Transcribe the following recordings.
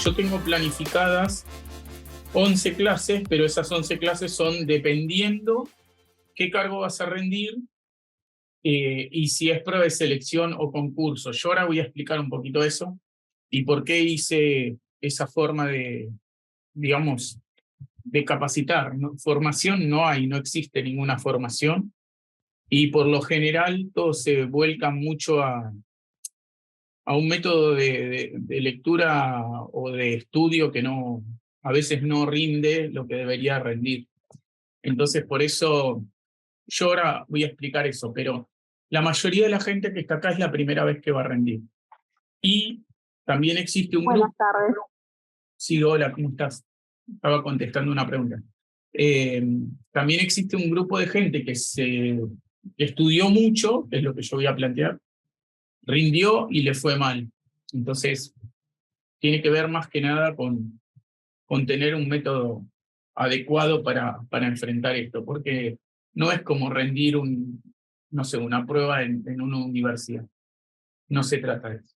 yo tengo planificadas 11 clases, pero esas 11 clases son dependiendo qué cargo vas a rendir y si es prueba de selección o concurso. Yo ahora voy a explicar un poquito eso y por qué hice esa forma de, digamos, de capacitar, ¿no? Formación no hay, no existe ninguna formación y por lo general todo se vuelca mucho a un método de lectura o de estudio que no, a veces no rinde lo que debería rendir. Entonces, por eso yo ahora voy a explicar eso, pero la mayoría de la gente que está acá es la primera vez que va a rendir. Y también existe un Buenas grupo. tardes. Sí, hola, ¿cómo estás? Estaba contestando una pregunta. Eh, También existe un grupo de gente que estudió mucho, que es lo que yo voy a plantear, rindió y le fue mal. Entonces, tiene que ver más que nada con tener un método adecuado para enfrentar esto, porque no es como rendir no sé, una prueba en una universidad. No se trata de eso.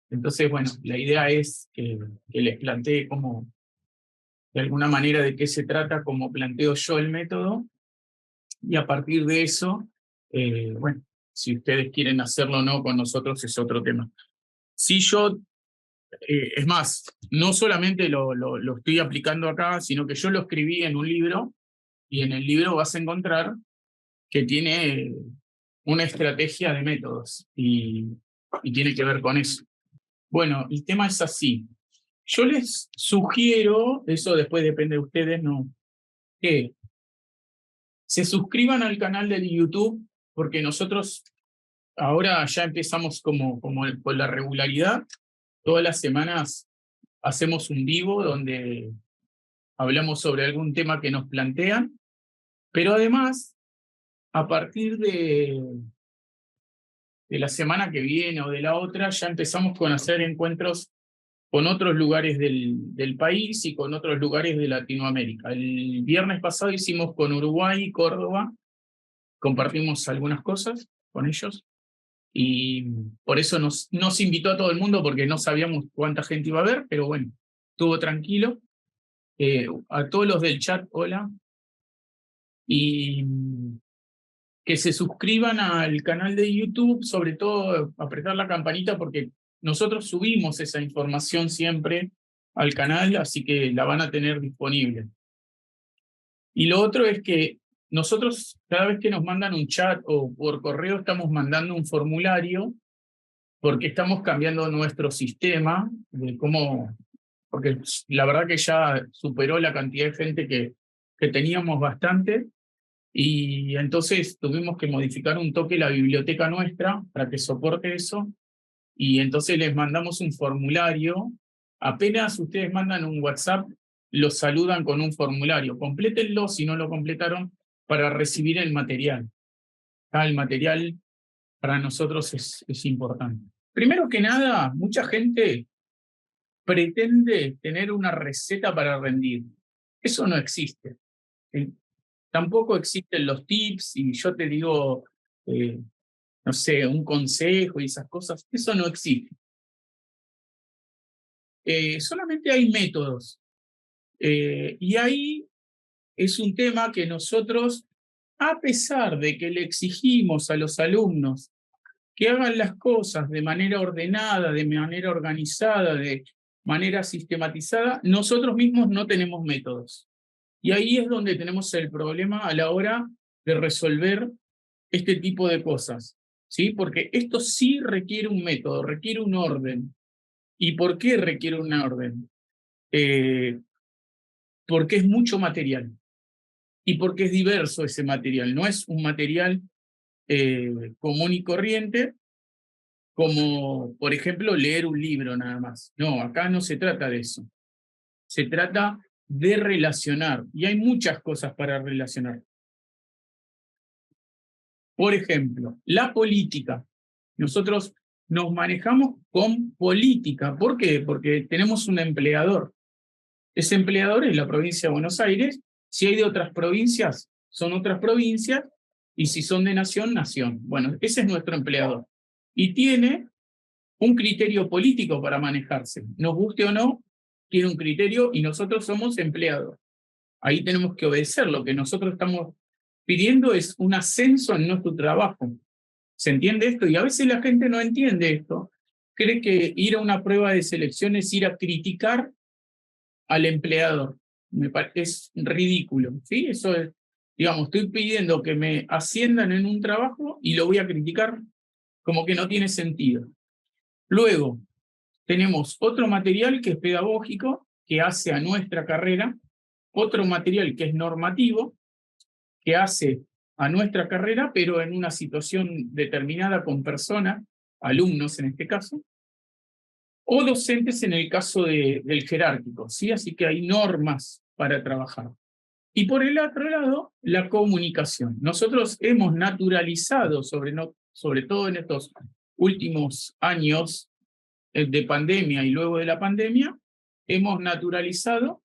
Entonces, bueno, la idea es que les plantee cómo, de alguna manera, de qué se trata, cómo planteo yo el método, y a partir de eso, bueno, si ustedes quieren hacerlo o no con nosotros es otro tema. Si yo es más, no solamente lo estoy aplicando acá, sino que yo lo escribí en un libro y en el libro vas a encontrar que tiene una estrategia de métodos y tiene que ver con eso. Bueno, el tema es así. Yo les sugiero, eso después depende de ustedes, ¿no? Que se suscriban al canal de YouTube, porque nosotros ahora ya empezamos como con la regularidad. Todas las semanas hacemos un vivo donde hablamos sobre algún tema que nos plantean, pero además, a partir de la semana que viene o de la otra, ya empezamos con hacer encuentros con otros lugares del país y con otros lugares de Latinoamérica. El viernes pasado hicimos con Uruguay y Córdoba, compartimos algunas cosas con ellos, y por eso nos invitó a todo el mundo, porque no sabíamos cuánta gente iba a ver, pero bueno, estuvo tranquilo. A todos los del chat, hola. Y que se suscriban al canal de YouTube, sobre todo apretar la campanita porque nosotros subimos esa información siempre al canal, así que la van a tener disponible. Y lo otro es que nosotros cada vez que nos mandan un chat o por correo estamos mandando un formulario porque estamos cambiando nuestro sistema de cómo, porque la verdad que ya superó la cantidad de gente que teníamos bastante. Y entonces tuvimos que modificar un toque la biblioteca nuestra para que soporte eso. Y entonces les mandamos un formulario. Apenas ustedes mandan un WhatsApp, los saludan con un formulario. Complétenlo si no lo completaron para recibir el material. El material para nosotros es importante. Primero que nada, mucha gente pretende tener una receta para rendir. Eso no existe. ¿Sí? Tampoco existen los tips y yo te digo, no sé, un consejo y esas cosas. Eso no existe. Solamente hay métodos. Y ahí es un tema que nosotros, a pesar de que le exigimos a los alumnos que hagan las cosas de manera ordenada, de manera organizada, de manera sistematizada, nosotros mismos no tenemos métodos. Y ahí es donde tenemos el problema a la hora de resolver este tipo de cosas, ¿sí? Porque esto sí requiere un método, requiere un orden. ¿Y por qué requiere un orden? Eh, Porque es mucho material y porque es diverso ese material. No es un material común y corriente, como, por ejemplo, leer un libro nada más. No, acá no se trata de eso. Se trata de relacionar. Y hay muchas cosas para relacionar. Por ejemplo, la política. Nosotros nos manejamos con política. ¿Por qué? Porque tenemos un empleador. Ese empleador es la provincia de Buenos Aires. Si hay de otras provincias, son otras provincias. Y si son de nación, nación. Bueno, ese es nuestro empleador. Y tiene un criterio político para manejarse. Nos guste o no, tiene un criterio y nosotros somos empleados. Ahí tenemos que obedecer. Lo que nosotros estamos pidiendo es un ascenso en nuestro trabajo. ¿Se entiende esto? Y a veces la gente no entiende esto. Cree que ir a una prueba de selección es ir a criticar al empleador. Es ridículo, ¿sí? Eso es, digamos, estoy pidiendo que me asciendan en un trabajo y lo voy a criticar, como que no tiene sentido. Luego, tenemos otro material que es pedagógico, que hace a nuestra carrera, otro material que es normativo, que hace a nuestra carrera, pero en una situación determinada con personas, alumnos en este caso, o docentes en el caso del jerárquico, ¿sí? Así que hay normas para trabajar. Y por el otro lado, la comunicación. Nosotros hemos naturalizado, sobre todo en estos últimos años de pandemia y luego de la pandemia, hemos naturalizado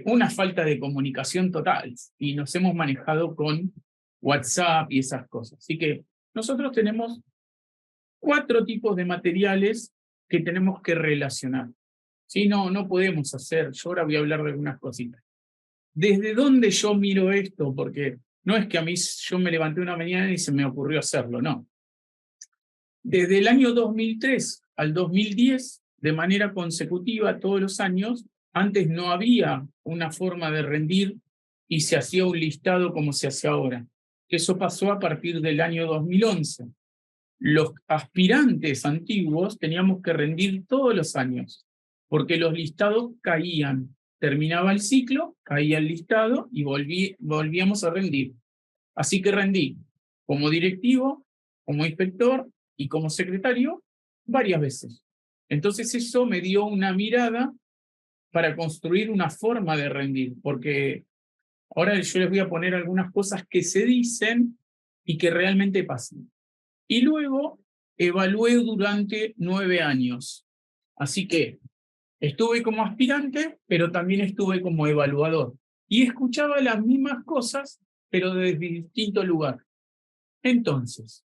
una falta de comunicación total y nos hemos manejado con WhatsApp y esas cosas. Así que nosotros tenemos 4 tipos de materiales que tenemos que relacionar. ¿Sí? No podemos hacer, yo ahora voy a hablar de algunas cositas. ¿Desde dónde yo miro esto? Porque no es que a mí yo me levanté una mañana y se me ocurrió hacerlo, no. Desde el año 2003 al 2010, de manera consecutiva todos los años, antes no había una forma de rendir y se hacía un listado como se hace ahora. Eso pasó a partir del año 2011. Los aspirantes antiguos teníamos que rendir todos los años, porque los listados caían. Terminaba el ciclo, caía el listado y volvíamos a rendir. Así que rendí como directivo, como inspector y como secretario varias veces. Entonces eso me dio una mirada para construir una forma de rendir, porque ahora yo les voy a poner algunas cosas que se dicen y que realmente pasan. Y luego evalué durante 9 años. Así que estuve como aspirante, pero también estuve como evaluador. Y escuchaba las mismas cosas, pero desde distinto lugar. Entonces,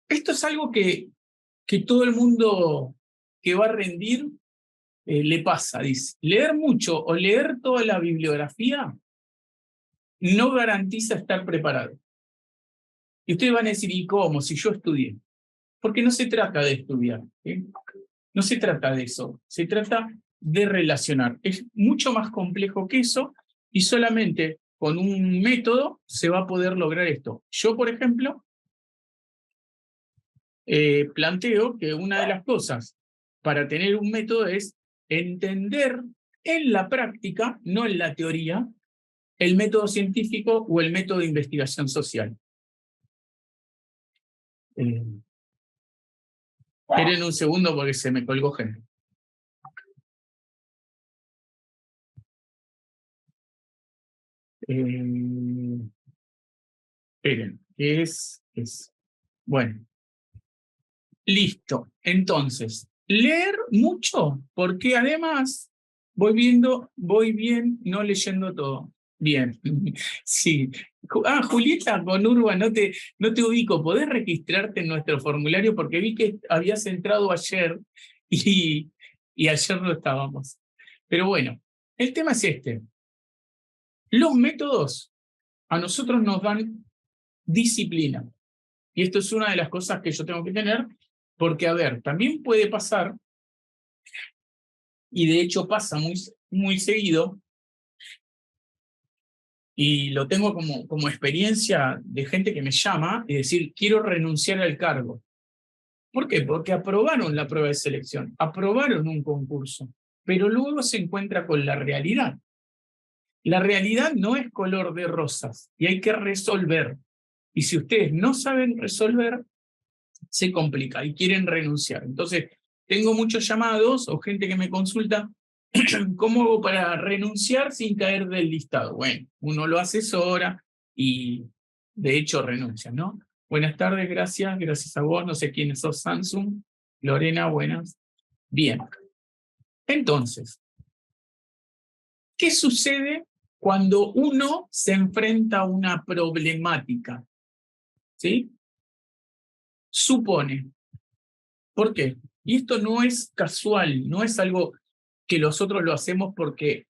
esto es algo que todo el mundo que va a rendir le pasa. Dice, leer mucho o leer toda la bibliografía no garantiza estar preparado. Y ustedes van a decir, ¿y cómo? Si yo estudié. Porque no se trata de estudiar. ¿Sí? No se trata de eso. Se trata de relacionar. Es mucho más complejo que eso y solamente con un método se va a poder lograr esto. Yo, por ejemplo, planteo que una de las cosas para tener un método es entender en la práctica, no en la teoría, el método científico o el método de investigación social. Esperen un segundo porque se me colgó gente. Esperen, es. Bueno, listo. Entonces, leer mucho, porque además voy bien, no leyendo todo. Bien, sí. Julieta con Urba, no te ubico. ¿Podés registrarte en nuestro formulario? Porque vi que habías entrado ayer y ayer no estábamos. Pero bueno, el tema es este. Los métodos a nosotros nos dan disciplina. Y esto es una de las cosas que yo tengo que tener, porque, a ver, también puede pasar, y de hecho pasa muy seguido, y lo tengo como experiencia de gente que me llama y decir, quiero renunciar al cargo. ¿Por qué? Porque aprobaron la prueba de selección, aprobaron un concurso, pero luego se encuentra con la realidad. La realidad no es color de rosas y hay que resolver. Y si ustedes no saben resolver, se complica y quieren renunciar. Entonces, tengo muchos llamados o gente que me consulta, ¿cómo hago para renunciar sin caer del listado? Bueno, uno lo asesora y de hecho renuncia, ¿no? Buenas tardes, gracias a vos, no sé quiénes sos, Samsung. Lorena, buenas. Bien. Entonces, ¿qué sucede cuando uno se enfrenta a una problemática? ¿Sí? Supone. ¿Por qué? Y esto no es casual, no es algo que nosotros lo hacemos porque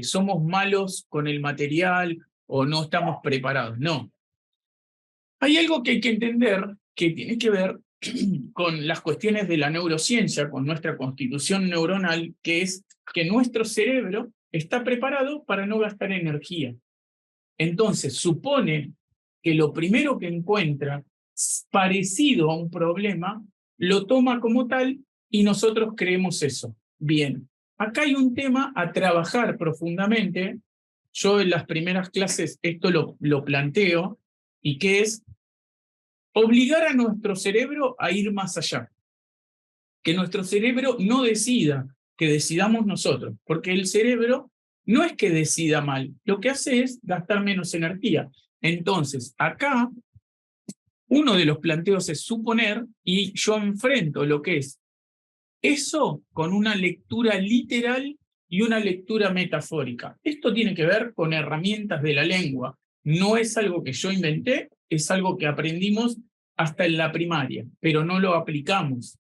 somos malos con el material o no estamos preparados. No. Hay algo que hay que entender que tiene que ver con las cuestiones de la neurociencia, con nuestra constitución neuronal, que es que nuestro cerebro está preparado para no gastar energía. Entonces, supone que lo primero que encuentra parecido a un problema, lo toma como tal y nosotros creemos eso. Bien, acá hay un tema a trabajar profundamente. Yo en las primeras clases esto lo planteo, y que es obligar a nuestro cerebro a ir más allá. Que nuestro cerebro no decida, que decidamos nosotros, porque el cerebro no es que decida mal, lo que hace es gastar menos energía. Entonces, acá, uno de los planteos es suponer, y yo enfrento lo que es eso con una lectura literal y una lectura metafórica. Esto tiene que ver con herramientas de la lengua. No es algo que yo inventé, es algo que aprendimos hasta en la primaria, pero no lo aplicamos.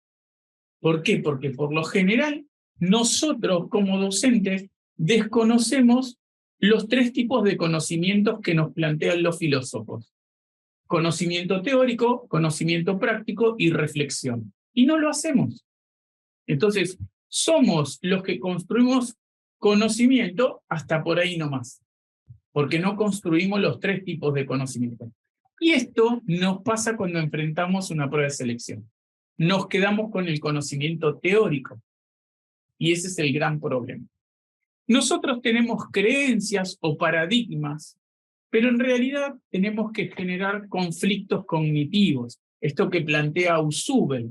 ¿Por qué? Porque por lo general nosotros como docentes desconocemos los tres tipos de conocimientos que nos plantean los filósofos. Conocimiento teórico, conocimiento práctico y reflexión. Y no lo hacemos. Entonces, somos los que construimos conocimiento hasta por ahí nomás, porque no construimos los tres tipos de conocimiento. Y esto nos pasa cuando enfrentamos una prueba de selección. Nos quedamos con el conocimiento teórico, y ese es el gran problema. Nosotros tenemos creencias o paradigmas, pero en realidad tenemos que generar conflictos cognitivos, esto que plantea Ausubel,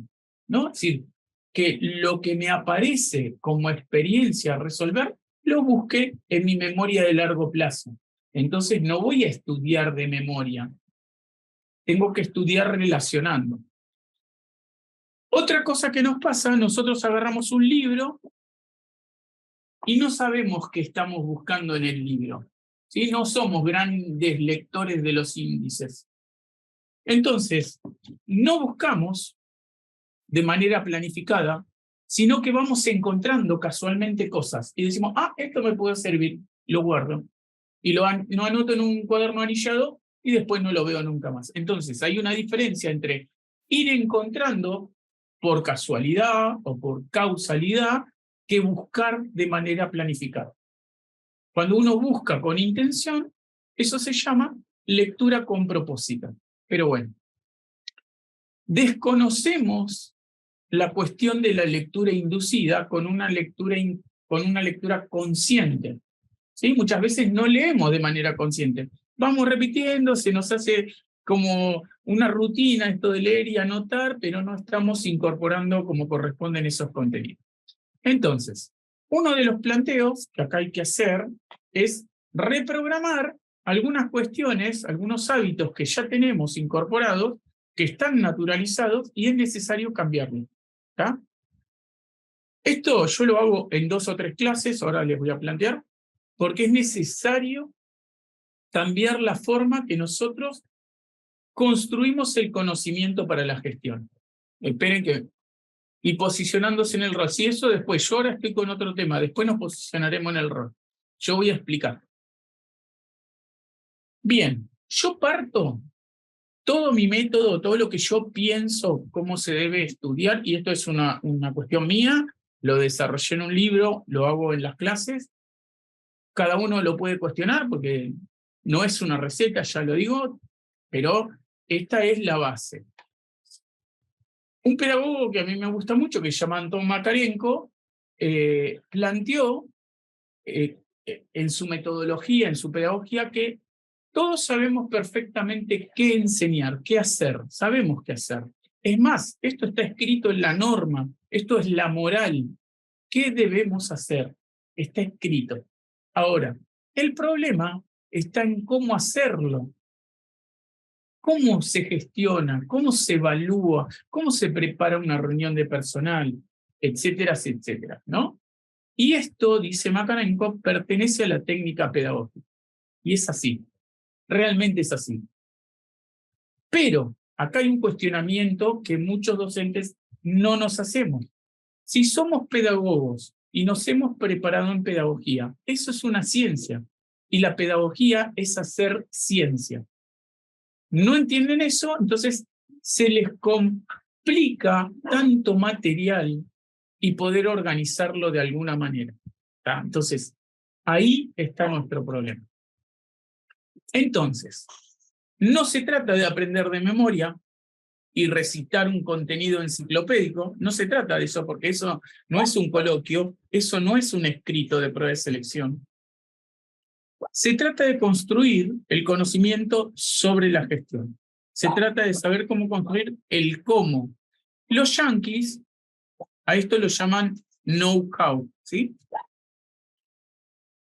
¿no? Es decir, que lo que me aparece como experiencia a resolver, lo busque en mi memoria de largo plazo. Entonces no voy a estudiar de memoria, tengo que estudiar relacionando. Otra cosa que nos pasa, nosotros agarramos un libro y no sabemos qué estamos buscando en el libro. ¿Sí? No somos grandes lectores de los índices. Entonces, no buscamos de manera planificada, sino que vamos encontrando casualmente cosas y decimos, esto me puede servir, lo guardo. Y lo anoto en un cuaderno anillado y después no lo veo nunca más. Entonces, hay una diferencia entre ir encontrando por casualidad o por causalidad que buscar de manera planificada. Cuando uno busca con intención, eso se llama lectura con propósito. Pero bueno, desconocemos la cuestión de la lectura inducida con una lectura consciente. ¿Sí? Muchas veces no leemos de manera consciente. Vamos repitiendo, se nos hace como una rutina esto de leer y anotar, pero no estamos incorporando como corresponden esos contenidos. Entonces, uno de los planteos que acá hay que hacer es reprogramar algunas cuestiones, algunos hábitos que ya tenemos incorporados, que están naturalizados y es necesario cambiarlos. ¿Está? Esto yo lo hago en 2 o 3 clases, ahora les voy a plantear, porque es necesario cambiar la forma que nosotros construimos el conocimiento para la gestión. Esperen que... Y posicionándose en el rol. Si eso después, yo ahora estoy con otro tema, después nos posicionaremos en el rol. Yo voy a explicar. Bien, yo parto todo mi método, todo lo que yo pienso, cómo se debe estudiar, y esto es una cuestión mía, lo desarrollé en un libro, lo hago en las clases, cada uno lo puede cuestionar porque no es una receta, ya lo digo, pero esta es la base. Un pedagogo que a mí me gusta mucho, que se llama Anton Makarenko, planteó en su metodología, en su pedagogía, que todos sabemos perfectamente qué enseñar, qué hacer, sabemos qué hacer. Es más, esto está escrito en la norma, esto es la moral. ¿Qué debemos hacer? Está escrito. Ahora, el problema está en cómo hacerlo. ¿Cómo se gestiona? ¿Cómo se evalúa? ¿Cómo se prepara una reunión de personal? Etcétera, etcétera, ¿no? Y esto, dice Makarenko, pertenece a la técnica pedagógica. Y es así. Realmente es así. Pero acá hay un cuestionamiento que muchos docentes no nos hacemos. Si somos pedagogos y nos hemos preparado en pedagogía, eso es una ciencia. Y la pedagogía es hacer ciencia. ¿No entienden eso? Entonces se les complica tanto material y poder organizarlo de alguna manera. ¿Tá? Entonces, ahí está nuestro problema. Entonces, no se trata de aprender de memoria y recitar un contenido enciclopédico, no se trata de eso, porque eso no es un coloquio, eso no es un escrito de prueba de selección. Se trata de construir el conocimiento sobre la gestión. Se trata de saber cómo construir el cómo. Los yanquis a esto lo llaman know-how, ¿sí?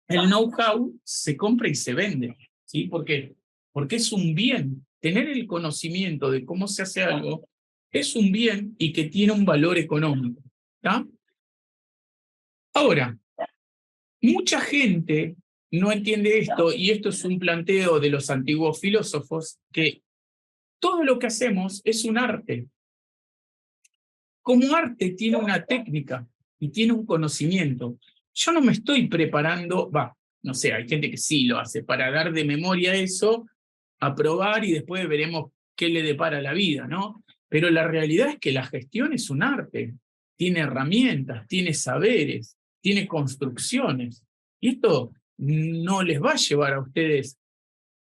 El know-how se compra y se vende, ¿sí? ¿Por qué? Porque es un bien. Tener el conocimiento de cómo se hace algo es un bien y que tiene un valor económico, ¿tá? Ahora, mucha gente no entiende esto, y esto es un planteo de los antiguos filósofos, que todo lo que hacemos es un arte. Como arte tiene una técnica y tiene un conocimiento. Yo no me estoy preparando, no sé, hay gente que sí lo hace, para dar de memoria eso, aprobar y después veremos qué le depara la vida, ¿no? Pero la realidad es que la gestión es un arte, tiene herramientas, tiene saberes, tiene construcciones. Y esto no les va a llevar a ustedes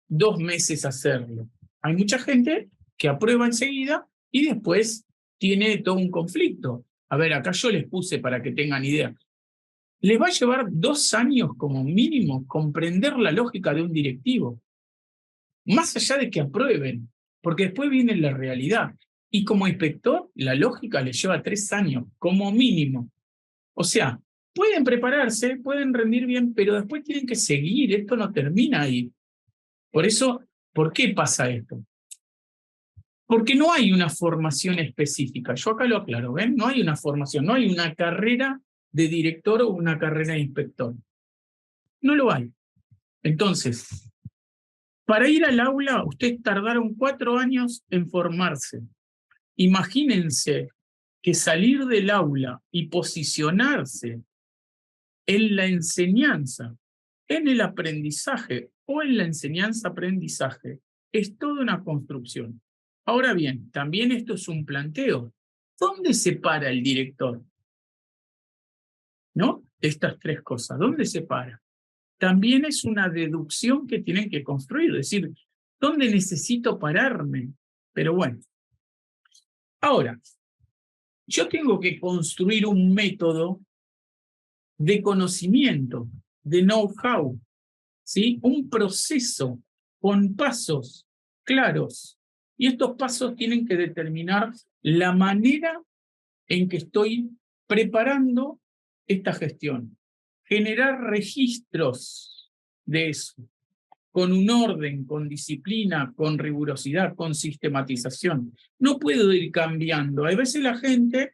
2 meses hacerlo. Hay mucha gente que aprueba enseguida y después tiene todo un conflicto. A ver, acá yo les puse para que tengan idea. Les va a llevar 2 años como mínimo comprender la lógica de un directivo. Más allá de que aprueben, porque después viene la realidad. Y como inspector, la lógica les lleva 3 años, como mínimo. O sea, pueden prepararse, pueden rendir bien, pero después tienen que seguir, esto no termina ahí. Por eso, ¿por qué pasa esto? Porque no hay una formación específica. Yo acá lo aclaro, ¿ven? No hay una formación, no hay una carrera de director o una carrera de inspector. No lo hay. Entonces, para ir al aula, ustedes tardaron 4 años en formarse. Imagínense que salir del aula y posicionarse en la enseñanza, en el aprendizaje o en la enseñanza-aprendizaje, es toda una construcción. Ahora bien, también esto es un planteo. ¿Dónde se para el director? ¿No? Estas 3 cosas, ¿dónde se para? También es una deducción que tienen que construir, es decir, ¿dónde necesito pararme? Pero bueno. Ahora, yo tengo que construir un método de conocimiento, de know-how, ¿sí? Un proceso con pasos claros. Y estos pasos tienen que determinar la manera en que estoy preparando esta gestión. Generar registros de eso, con un orden, con disciplina, con rigurosidad, con sistematización. No puedo ir cambiando. A veces la gente,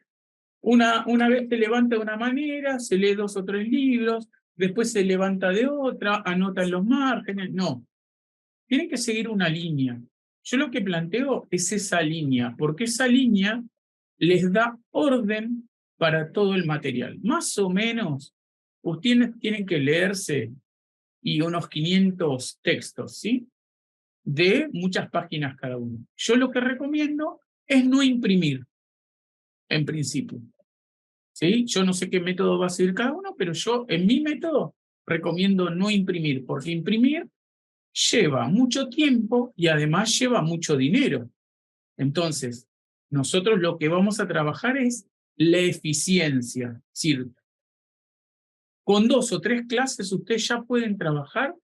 una vez se levanta de una manera, se lee 2 o 3 libros, después se levanta de otra, anota en los márgenes. No, tienen que seguir una línea. Yo lo que planteo es esa línea, porque esa línea les da orden para todo el material. Más o menos, ustedes tienen que leerse y unos 500 textos, ¿sí? De muchas páginas cada uno. Yo lo que recomiendo es no imprimir, en principio. ¿Sí? Yo no sé qué método va a seguir cada uno, pero yo, en mi método, recomiendo no imprimir, porque imprimir lleva mucho tiempo y además lleva mucho dinero. Entonces, nosotros lo que vamos a trabajar es la eficiencia. Es decir, con 2 o 3 clases ustedes ya pueden trabajar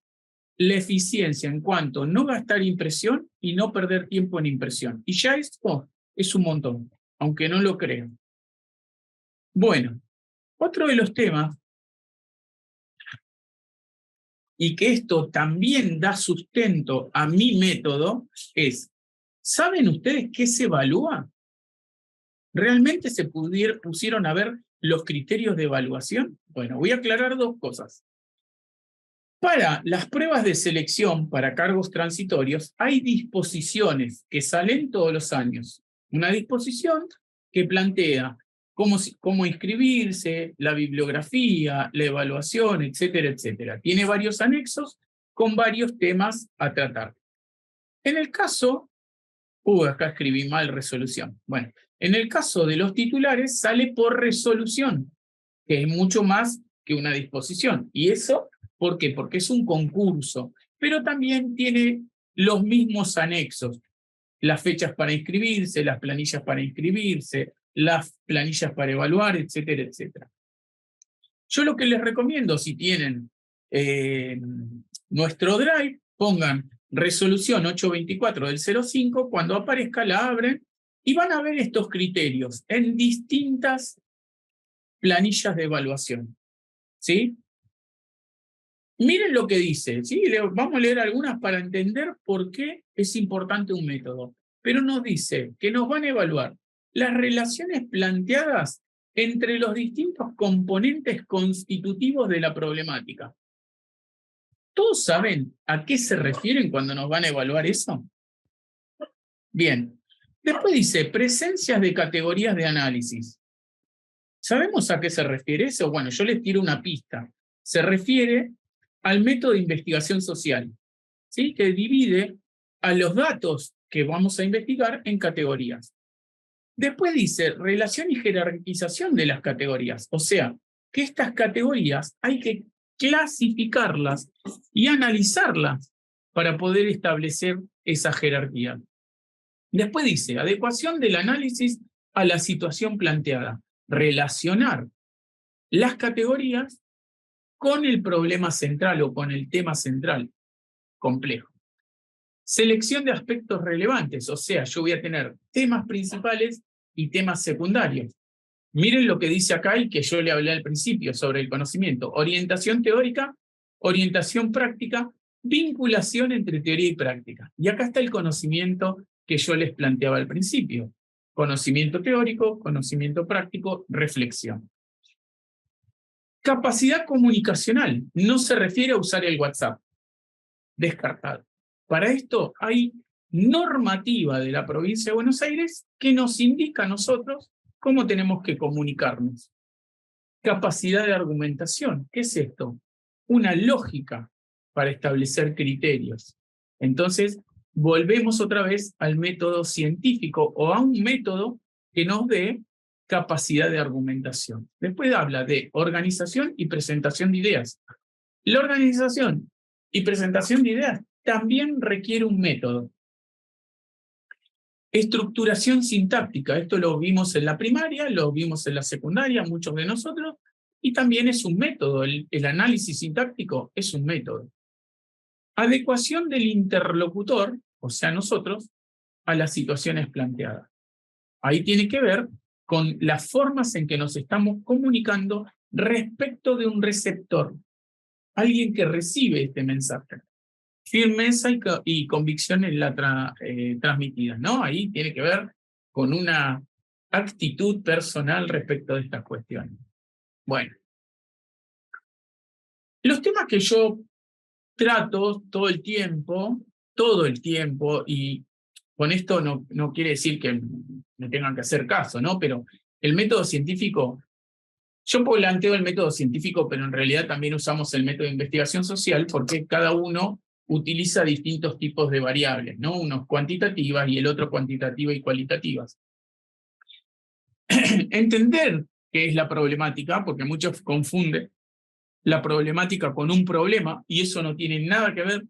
la eficiencia en cuanto a no gastar impresión y no perder tiempo en impresión. Y ya esto es un montón, aunque no lo crean. Bueno, otro de los temas, y que esto también da sustento a mi método, es, ¿saben ustedes qué se evalúa? ¿Realmente se pusieron a ver los criterios de evaluación? Bueno, voy a aclarar 2 cosas. Para las pruebas de selección para cargos transitorios hay disposiciones que salen todos los años. Una disposición que plantea cómo inscribirse, la bibliografía, la evaluación, etcétera, etcétera. Tiene varios anexos con varios temas a tratar. En el caso, acá escribí mal resolución. Bueno, en el caso de los titulares sale por resolución, que es mucho más que una disposición. ¿Y eso por qué? Porque es un concurso, pero también tiene los mismos anexos. Las fechas para inscribirse, las planillas para inscribirse, las planillas para evaluar, etcétera, etcétera. Yo lo que les recomiendo, si tienen nuestro Drive, pongan resolución 824 del 05, cuando aparezca la abren y van a ver estos criterios en distintas planillas de evaluación. ¿Sí? Miren lo que dice, ¿sí? Vamos a leer algunas para entender por qué es importante un método. Pero nos dice que nos van a evaluar las relaciones planteadas entre los distintos componentes constitutivos de la problemática. ¿Todos saben a qué se refieren cuando nos van a evaluar eso? Bien. Después dice, presencias de categorías de análisis. ¿Sabemos a qué se refiere eso? Bueno, yo les tiro una pista. Se refiere al método de investigación social, ¿sí? Que divide a los datos que vamos a investigar en categorías. Después dice relación y jerarquización de las categorías, o sea, que estas categorías hay que clasificarlas y analizarlas para poder establecer esa jerarquía. Después dice adecuación del análisis a la situación planteada, relacionar las categorías con el problema central o con el tema central complejo. Selección de aspectos relevantes, o sea, yo voy a tener temas principales y temas secundarios. Miren lo que dice acá y que yo le hablé al principio sobre el conocimiento. Orientación teórica, orientación práctica, vinculación entre teoría y práctica. Y acá está el conocimiento que yo les planteaba al principio. Conocimiento teórico, conocimiento práctico, reflexión. Capacidad comunicacional. No se refiere a usar el WhatsApp. Descartado. Para esto hay normativa de la provincia de Buenos Aires que nos indica a nosotros cómo tenemos que comunicarnos. Capacidad de argumentación. ¿Qué es esto? Una lógica para establecer criterios. Entonces, volvemos otra vez al método científico o a un método que nos dé capacidad de argumentación. Después habla de organización y presentación de ideas. La organización y presentación de ideas también requiere un método. Estructuración sintáctica, esto lo vimos en la primaria, lo vimos en la secundaria, muchos de nosotros, y también es un método, el análisis sintáctico es un método. Adecuación del interlocutor, o sea nosotros, a las situaciones planteadas. Ahí tiene que ver con las formas en que nos estamos comunicando respecto de un receptor, alguien que recibe este mensaje. Firmeza y convicción en la transmitida, ¿no? Ahí tiene que ver con una actitud personal respecto de estas cuestiones. Bueno. Los temas que yo trato todo el tiempo, y con esto no quiere decir que me tengan que hacer caso, ¿no? Pero el método científico, yo planteo el método científico, pero en realidad también usamos el método de investigación social porque cada uno utiliza distintos tipos de variables, ¿no? Unos cuantitativas y el otro cuantitativas y cualitativas. Entender qué es la problemática, porque muchos confunden la problemática con un problema, y eso no tiene nada que ver.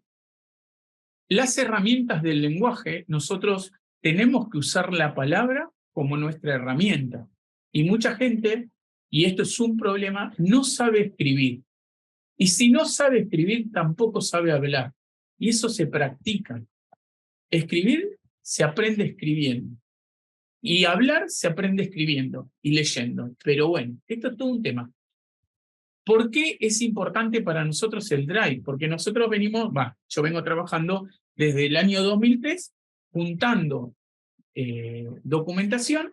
Las herramientas del lenguaje, nosotros tenemos que usar la palabra como nuestra herramienta. Y mucha gente, y esto es un problema, no sabe escribir. Y si no sabe escribir, tampoco sabe hablar. Y eso se practica. Escribir se aprende escribiendo. Y hablar se aprende escribiendo y leyendo. Pero bueno, esto es todo un tema. ¿Por qué es importante para nosotros el Drive? Porque nosotros yo vengo trabajando desde el año 2003, juntando documentación,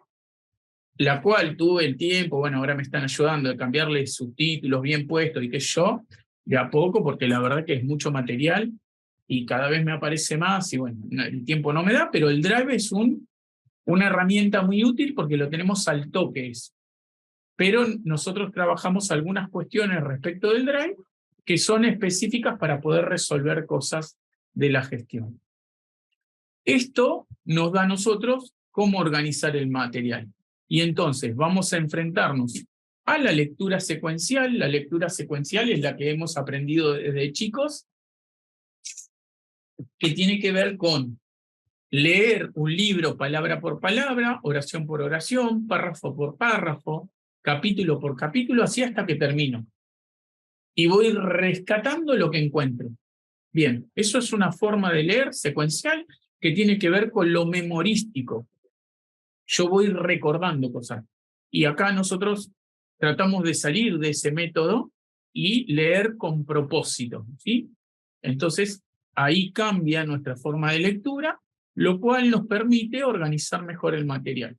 la cual tuve el tiempo, ahora me están ayudando a cambiarle subtítulos bien puestos y qué sé yo, de a poco, porque la verdad que es mucho material y cada vez me aparece más y el tiempo no me da, pero el Drive es una herramienta muy útil porque lo tenemos al toque eso. pero nosotros trabajamos algunas cuestiones respecto del Drive que son específicas para poder resolver cosas de la gestión. Esto nos da a nosotros cómo organizar el material. Y entonces vamos a enfrentarnos a la lectura secuencial. La lectura secuencial es la que hemos aprendido desde chicos, que tiene que ver con leer un libro palabra por palabra, oración por oración, párrafo por párrafo, capítulo por capítulo, así hasta que termino. Y voy rescatando lo que encuentro. Bien, eso es una forma de leer secuencial que tiene que ver con lo memorístico. Yo voy recordando cosas. Y acá nosotros tratamos de salir de ese método y leer con propósito, ¿sí? Entonces, ahí cambia nuestra forma de lectura, lo cual nos permite organizar mejor el material.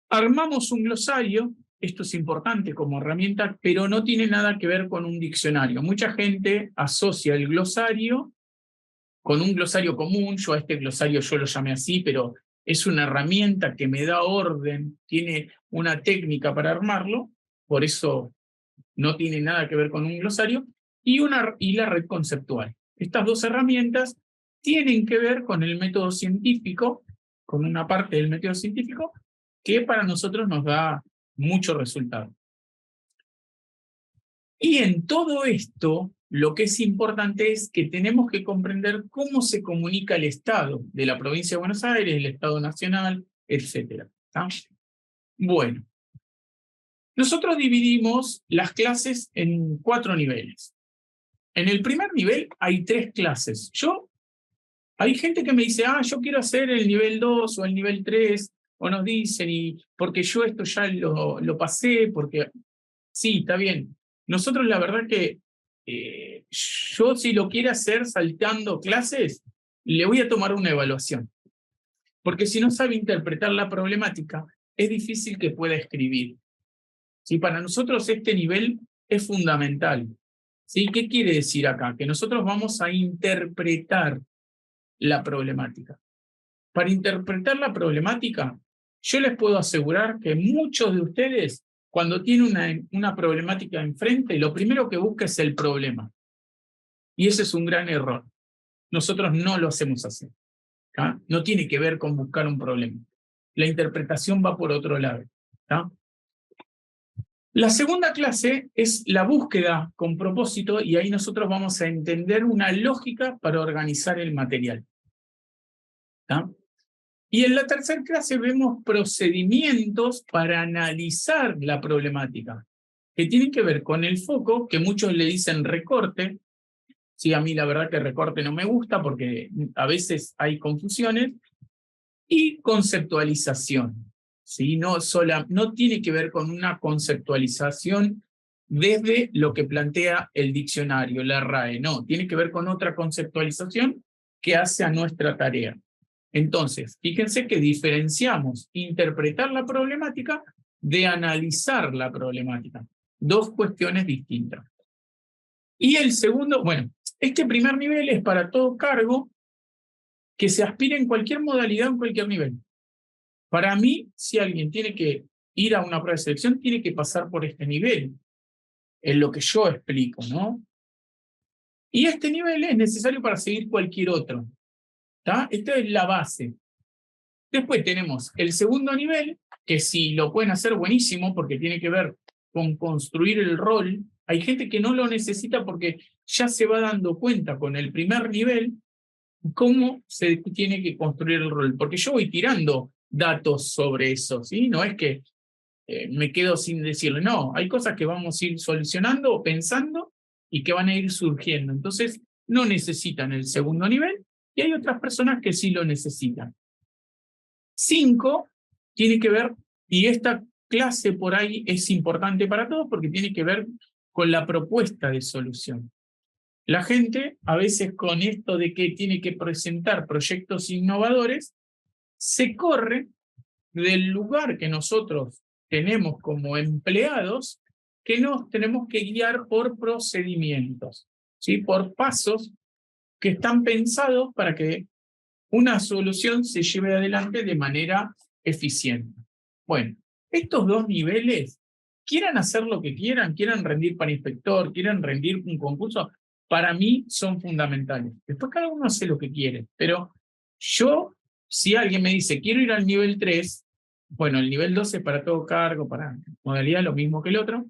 Armamos un glosario, esto es importante como herramienta, pero no tiene nada que ver con un diccionario. Mucha gente asocia el glosario con un glosario común. Yo a este glosario yo lo llamé así, pero es una herramienta que me da orden, tiene una técnica para armarlo, por eso no tiene nada que ver con un glosario, y la red conceptual. Estas dos herramientas tienen que ver con el método científico, con una parte del método científico, que para nosotros nos da mucho resultado. Y en todo esto, lo que es importante es que tenemos que comprender cómo se comunica el Estado de la provincia de Buenos Aires, el Estado nacional, etc. Bueno, nosotros dividimos las clases en 4 niveles. En el primer nivel hay 3 clases. Hay gente que me dice, yo quiero hacer el nivel 2 o el nivel 3, o nos dicen, porque yo esto ya lo pasé, porque sí, está bien. Nosotros la verdad que yo si lo quiero hacer saltando clases, le voy a tomar una evaluación. Porque si no sabe interpretar la problemática, es difícil que pueda escribir. ¿Sí? Para nosotros este nivel es fundamental. ¿Sí? ¿Qué quiere decir acá? Que nosotros vamos a interpretar la problemática. Para interpretar la problemática, yo les puedo asegurar que muchos de ustedes, cuando tienen una problemática enfrente, lo primero que busca es el problema. Y ese es un gran error. Nosotros no lo hacemos así. ¿Tá? No tiene que ver con buscar un problema. La interpretación va por otro lado. ¿Tá? La segunda clase es la búsqueda con propósito, y ahí nosotros vamos a entender una lógica para organizar el material. ¿Tá? Y en la tercera clase vemos procedimientos para analizar la problemática, que tienen que ver con el foco, que muchos le dicen recorte. Sí, a mí la verdad que recorte no me gusta porque a veces hay confusiones, y conceptualización. ¿Sí? No tiene que ver con una conceptualización desde lo que plantea el diccionario, la RAE, no, tiene que ver con otra conceptualización que hace a nuestra tarea. Entonces, fíjense que diferenciamos interpretar la problemática de analizar la problemática. 2 cuestiones distintas. Y el segundo, bueno, este primer nivel es para todo cargo que se aspire en cualquier modalidad, en cualquier nivel. Para mí, si alguien tiene que ir a una prueba de selección, tiene que pasar por este nivel, en lo que yo explico, ¿no? Y este nivel es necesario para seguir cualquier otro. ¿Tá? Esta es la base. Después tenemos el segundo nivel, que si lo pueden hacer, buenísimo, porque tiene que ver con construir el rol. Hay gente que no lo necesita porque ya se va dando cuenta con el primer nivel cómo se tiene que construir el rol. Porque yo voy tirando datos sobre eso, ¿sí? No es que me quedo sin decirle, no, hay cosas que vamos a ir solucionando o pensando y que van a ir surgiendo. Entonces, no necesitan el segundo nivel y hay otras personas que sí lo necesitan. 5 tiene que ver, y esta clase por ahí es importante para todos porque tiene que ver con la propuesta de solución. La gente, a veces con esto de que tiene que presentar proyectos innovadores, se corre del lugar que nosotros tenemos como empleados, que nos tenemos que guiar por procedimientos, ¿sí? Por pasos que están pensados para que una solución se lleve adelante de manera eficiente. Bueno, Estos dos niveles, quieran hacer lo que quieran rendir para inspector, quieran rendir un concurso, para mí son fundamentales. Después cada uno hace lo que quiere, pero yo, si alguien me dice, quiero ir al nivel 3, bueno, el nivel 2 es para todo cargo, para modalidad, lo mismo que el otro,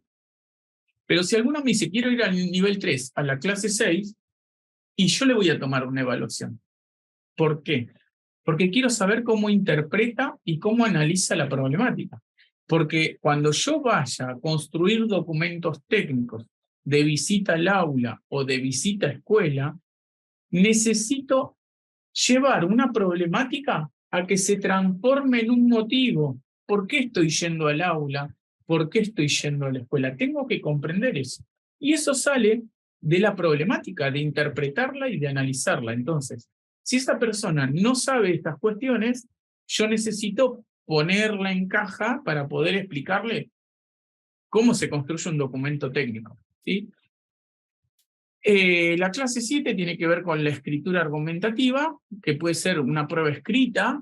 pero si alguno me dice, quiero ir al nivel 3, a la clase 6, y yo le voy a tomar una evaluación. ¿Por qué? Porque quiero saber cómo interpreta y cómo analiza la problemática. Porque cuando yo vaya a construir documentos técnicos de visita al aula o de visita a escuela, necesito llevar una problemática a que se transforme en un motivo. ¿Por qué estoy yendo al aula? ¿Por qué estoy yendo a la escuela? Tengo que comprender eso. Y eso sale de la problemática, de interpretarla y de analizarla. Entonces, si esa persona no sabe estas cuestiones, yo necesito ponerla en caja para poder explicarle cómo se construye un documento técnico, ¿sí? La clase 7 tiene que ver con la escritura argumentativa, que puede ser una prueba escrita.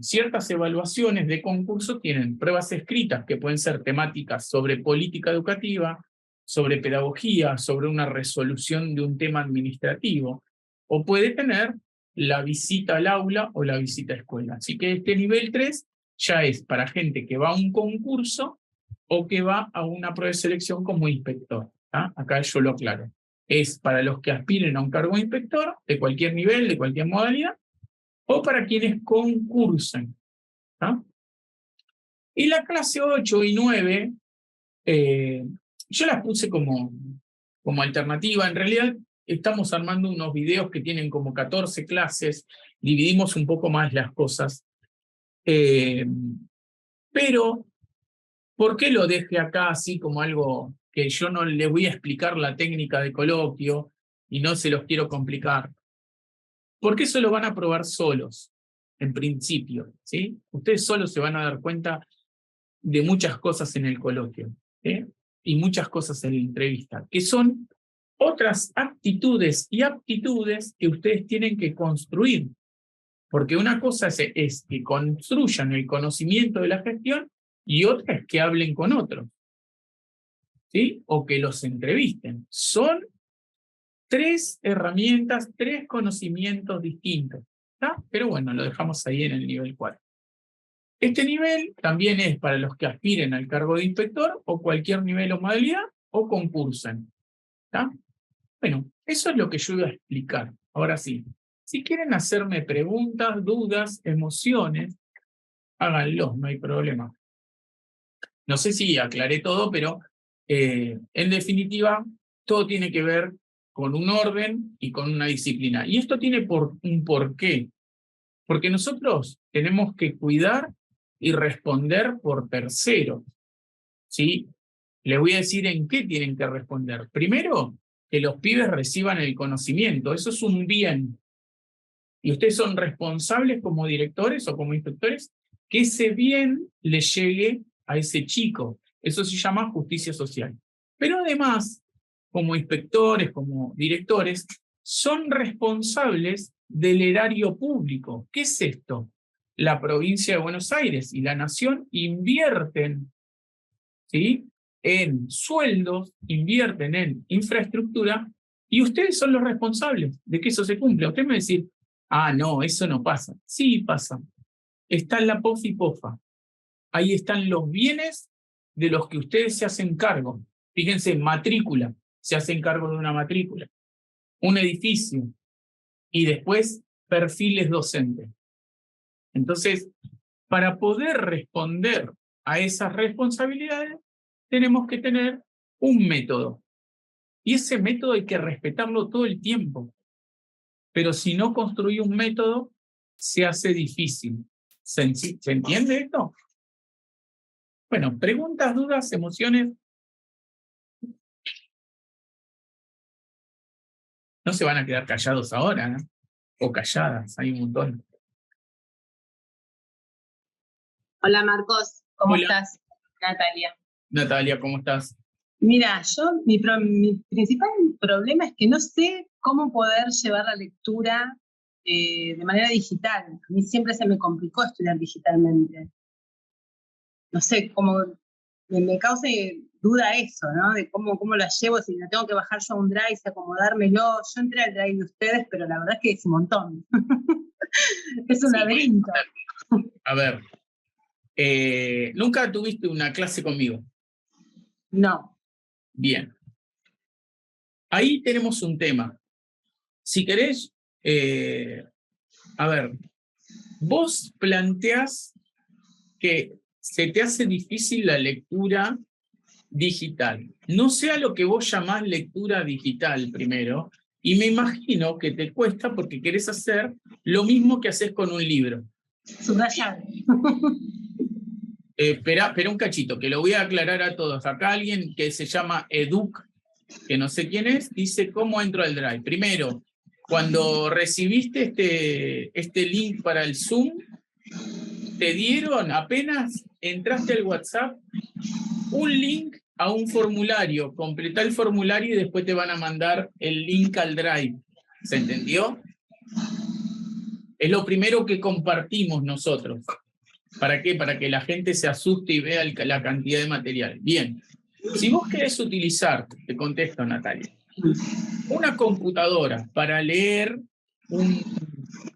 Ciertas evaluaciones de concurso tienen pruebas escritas que pueden ser temáticas sobre política educativa, sobre pedagogía, sobre una resolución de un tema administrativo, o puede tener la visita al aula o la visita a escuela. Así que este nivel 3 ya es para gente que va a un concurso o que va a una prueba de selección como inspector. Acá yo lo aclaro. Es para los que aspiren a un cargo de inspector, de cualquier nivel, de cualquier modalidad, o para quienes concursen. Y la clase 8 y 9, yo las puse como alternativa. En realidad estamos armando unos videos que tienen como 14 clases, dividimos un poco más las cosas. Pero, ¿por qué lo dejé acá así como algo que yo no les voy a explicar la técnica de coloquio y no se los quiero complicar? Porque eso lo van a probar solos, en principio, ¿sí? Ustedes solos se van a dar cuenta de muchas cosas en el coloquio, ¿sí? Y muchas cosas en la entrevista, que son otras actitudes y aptitudes que ustedes tienen que construir. Porque una cosa es que construyan el conocimiento de la gestión y otra es que hablen con otros, ¿sí? O que los entrevisten. Son 3 herramientas, 3 conocimientos distintos. ¿Está? Pero bueno, lo dejamos ahí en el nivel 4. Este nivel también es para los que aspiren al cargo de inspector o cualquier nivel o modalidad o concursen. ¿Está? Bueno, eso es lo que yo iba a explicar. Ahora sí, si quieren hacerme preguntas, dudas, emociones, háganlo, no hay problema. No sé si aclaré todo, pero en definitiva, todo tiene que ver con un orden y con una disciplina. Y esto tiene un porqué. Porque nosotros tenemos que cuidar y responder por terceros, ¿sí? Les voy a decir en qué tienen que responder. Primero, que los pibes reciban el conocimiento. Eso es un bien. Y ustedes son responsables como directores o como inspectores que ese bien le llegue a ese chico. Eso se llama justicia social. Pero además, como inspectores, como directores, son responsables del erario público. ¿Qué es esto? La provincia de Buenos Aires y la nación invierten, ¿sí?, en sueldos, invierten en infraestructura, y ustedes son los responsables de que eso se cumpla. Usted me va a decir, no, eso no pasa. Sí pasa. Está en la POF y POFA. Ahí están los bienes de los que ustedes se hacen cargo. Fíjense, matrícula, se hacen cargo de una matrícula, un edificio, y después perfiles docentes. Entonces, para poder responder a esas responsabilidades, tenemos que tener un método. Y ese método hay que respetarlo todo el tiempo. Pero si no construye un método, se hace difícil. ¿Se entiende esto? Bueno, preguntas, dudas, emociones. No se van a quedar callados ahora, ¿no? O calladas, hay un montón. Hola Marcos, ¿cómo Hola. estás? Natalia. Natalia, ¿cómo estás? Mira, mi principal problema es que no sé cómo poder llevar la lectura de manera digital. A mí siempre se me complicó estudiar digitalmente. no sé, como me cause duda eso, ¿no? De cómo la llevo, si la tengo que bajar yo a un drive, si acomodármelo. Yo entré al drive de ustedes, pero la verdad es que es un montón. Es un Sí, laberinto. a ver, ¿nunca tuviste una clase conmigo? No. Bien. Ahí tenemos un tema. Si querés, a ver, vos planteás que se te hace difícil la lectura digital. No sé a lo que vos llamás lectura digital primero, y me imagino que te cuesta porque querés hacer lo mismo que haces con un libro. Subrayar. Espera un cachito, que lo voy a aclarar a todos. Acá alguien que se llama Educ, que no sé quién es, dice cómo entro al Drive. Primero, cuando recibiste este link para el Zoom, te dieron, apenas entraste al WhatsApp, un link a un formulario. Completá el formulario y después te van a mandar el link al Drive. ¿Se entendió? Es lo primero que compartimos nosotros. ¿Para qué? Para que la gente se asuste y vea la cantidad de material. Bien. Si vos querés utilizar, te contesto, Natalia, una computadora para leer un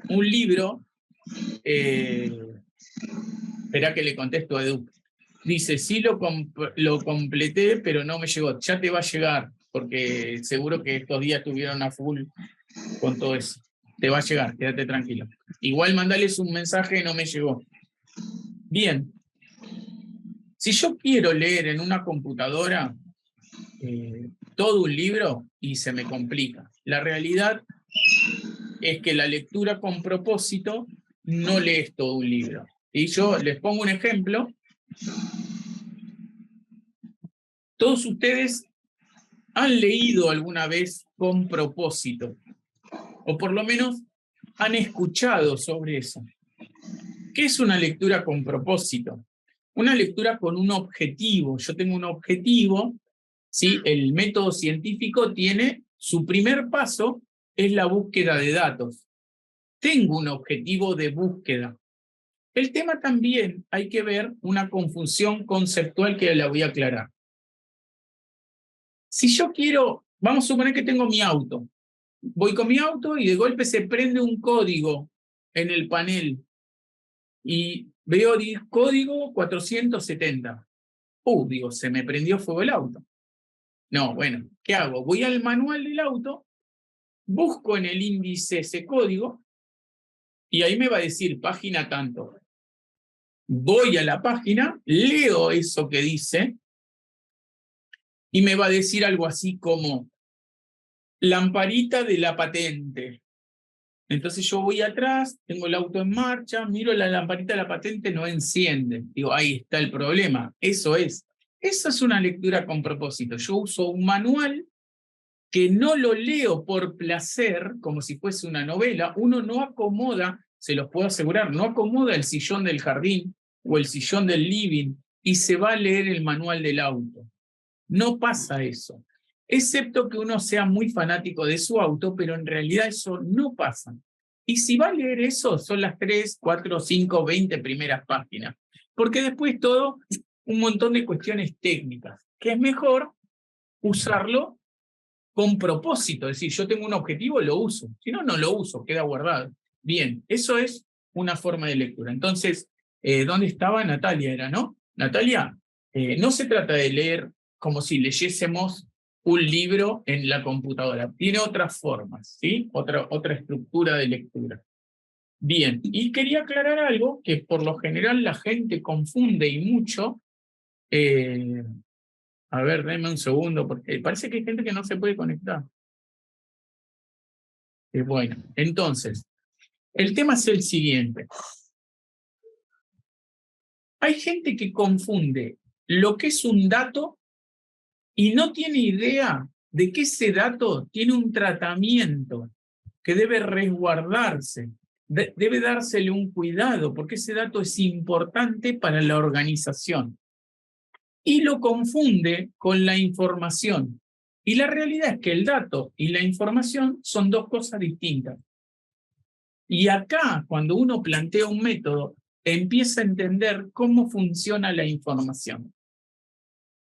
libro, espera que le contesto a Edu. Dice, sí lo completé, pero no me llegó. Ya te va a llegar, porque seguro que estos días estuvieron a full con todo eso. Te va a llegar, quédate tranquilo. Igual mandales un mensaje, no me llegó. Bien. Si yo quiero leer en una computadora todo un libro, y se me complica. La realidad es que la lectura con propósito no lees todo un libro. Y yo les pongo un ejemplo. Todos ustedes han leído alguna vez con propósito, o por lo menos han escuchado sobre eso. ¿Qué es una lectura con propósito? Una lectura con un objetivo. Yo tengo un objetivo, ¿sí? El método científico tiene su primer paso, es la búsqueda de datos. Tengo un objetivo de búsqueda. El tema también hay que ver una confusión conceptual que la voy a aclarar. Si yo quiero, vamos a suponer que tengo mi auto. Voy con mi auto y de golpe se prende un código en el panel y veo código 470. Digo, se me prendió fuego el auto. No, bueno, ¿qué hago? Voy al manual del auto, busco en el índice ese código y ahí me va a decir página tanto. Voy a la página, leo eso que dice y me va a decir algo así como lamparita de la patente. Entonces yo voy atrás, tengo el auto en marcha, miro la lamparita de la patente, no enciende. Digo, ahí está el problema. Eso es. Esa es una lectura con propósito. Yo uso un manual que no lo leo por placer, como si fuese una novela. Uno no acomoda, se los puedo asegurar, no acomoda el sillón del jardín o el sillón del living y se va a leer el manual del auto. No pasa eso. Excepto que uno sea muy fanático de su auto, pero en realidad eso no pasa. Y si va a leer eso, son las 3, 4, 5, 20 primeras páginas. Porque después todo, un montón de cuestiones técnicas, que es mejor usarlo con propósito. Es decir, yo tengo un objetivo, lo uso. Si no, no lo uso, queda guardado. Bien, eso es una forma de lectura. Entonces, ¿dónde estaba Natalia? Era, ¿no? Natalia, no se trata de leer como si leyésemos un libro en la computadora. Tiene otras formas, ¿sí? Otra estructura de lectura. Bien, y quería aclarar algo que por lo general la gente confunde y mucho. A ver, denme un segundo, porque parece que hay gente que no se puede conectar. Bueno, entonces, el tema es el siguiente. Hay gente que confunde lo que es un dato y no tiene idea de que ese dato tiene un tratamiento que debe resguardarse, debe dársele un cuidado, porque ese dato es importante para la organización. Y lo confunde con la información. Y la realidad es que el dato y la información son dos cosas distintas. Y acá, cuando uno plantea un método, empieza a entender cómo funciona la información.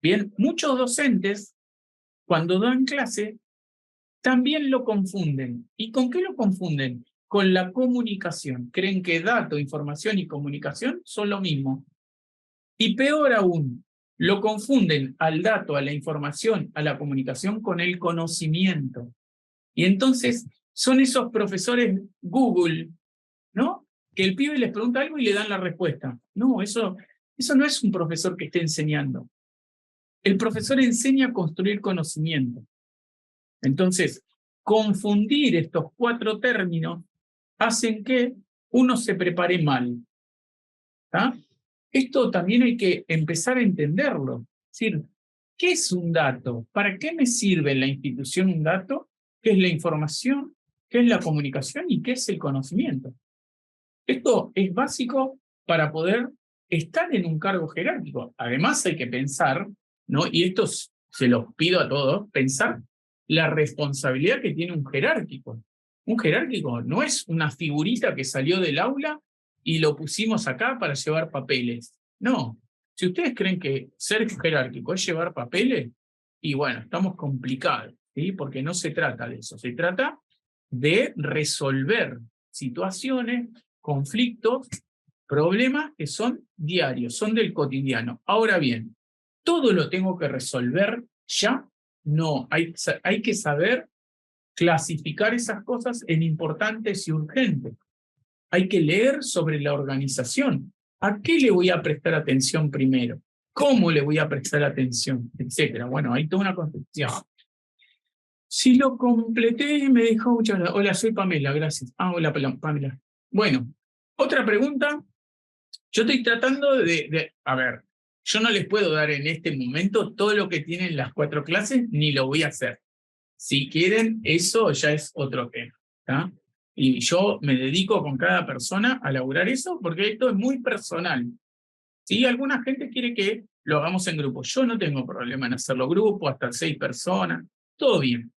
Bien, muchos docentes, cuando dan clase, también lo confunden. ¿Y con qué lo confunden? Con la comunicación. Creen que dato, información y comunicación son lo mismo. Y peor aún, lo confunden al dato, a la información, a la comunicación con el conocimiento. Y entonces son esos profesores Google, ¿no? Que el pibe les pregunta algo y le dan la respuesta. No, eso no es un profesor que esté enseñando. El profesor enseña a construir conocimiento. Entonces, confundir estos 4 términos hacen que uno se prepare mal. ¿Tá? Esto también hay que empezar a entenderlo. Es decir, ¿qué es un dato? ¿Para qué me sirve en la institución un dato? ¿Qué es la información? ¿Qué es la comunicación? ¿Y qué es el conocimiento? Esto es básico para poder estar en un cargo jerárquico. Además hay que pensar, ¿no? Y esto se los pido a todos, pensar la responsabilidad que tiene un jerárquico. Un jerárquico no es una figurita que salió del aula y lo pusimos acá para llevar papeles. No. Si ustedes creen que ser jerárquico es llevar papeles, y bueno, estamos complicados, ¿sí? Porque no se trata de eso. Se trata de resolver situaciones, conflictos, problemas que son diarios, son del cotidiano. Ahora bien, ¿todo lo tengo que resolver ya? No, hay que saber clasificar esas cosas en importantes y urgentes. Hay que leer sobre la organización. ¿A qué le voy a prestar atención primero? ¿Cómo le voy a prestar atención? Etcétera. Bueno, hay toda una concepción. Si lo completé, me dejó muchas gracias. Hola, soy Pamela, gracias. Hola, Pamela. Bueno, otra pregunta. Yo estoy tratando a ver, yo no les puedo dar en este momento todo lo que tienen las 4 clases, ni lo voy a hacer. Si quieren, eso ya es otro tema. ¿Tá? Y yo me dedico con cada persona a laburar eso, porque esto es muy personal. ¿Sí? Alguna gente quiere que lo hagamos en grupo. Yo no tengo problema en hacerlo grupo, hasta 6 personas, todo bien.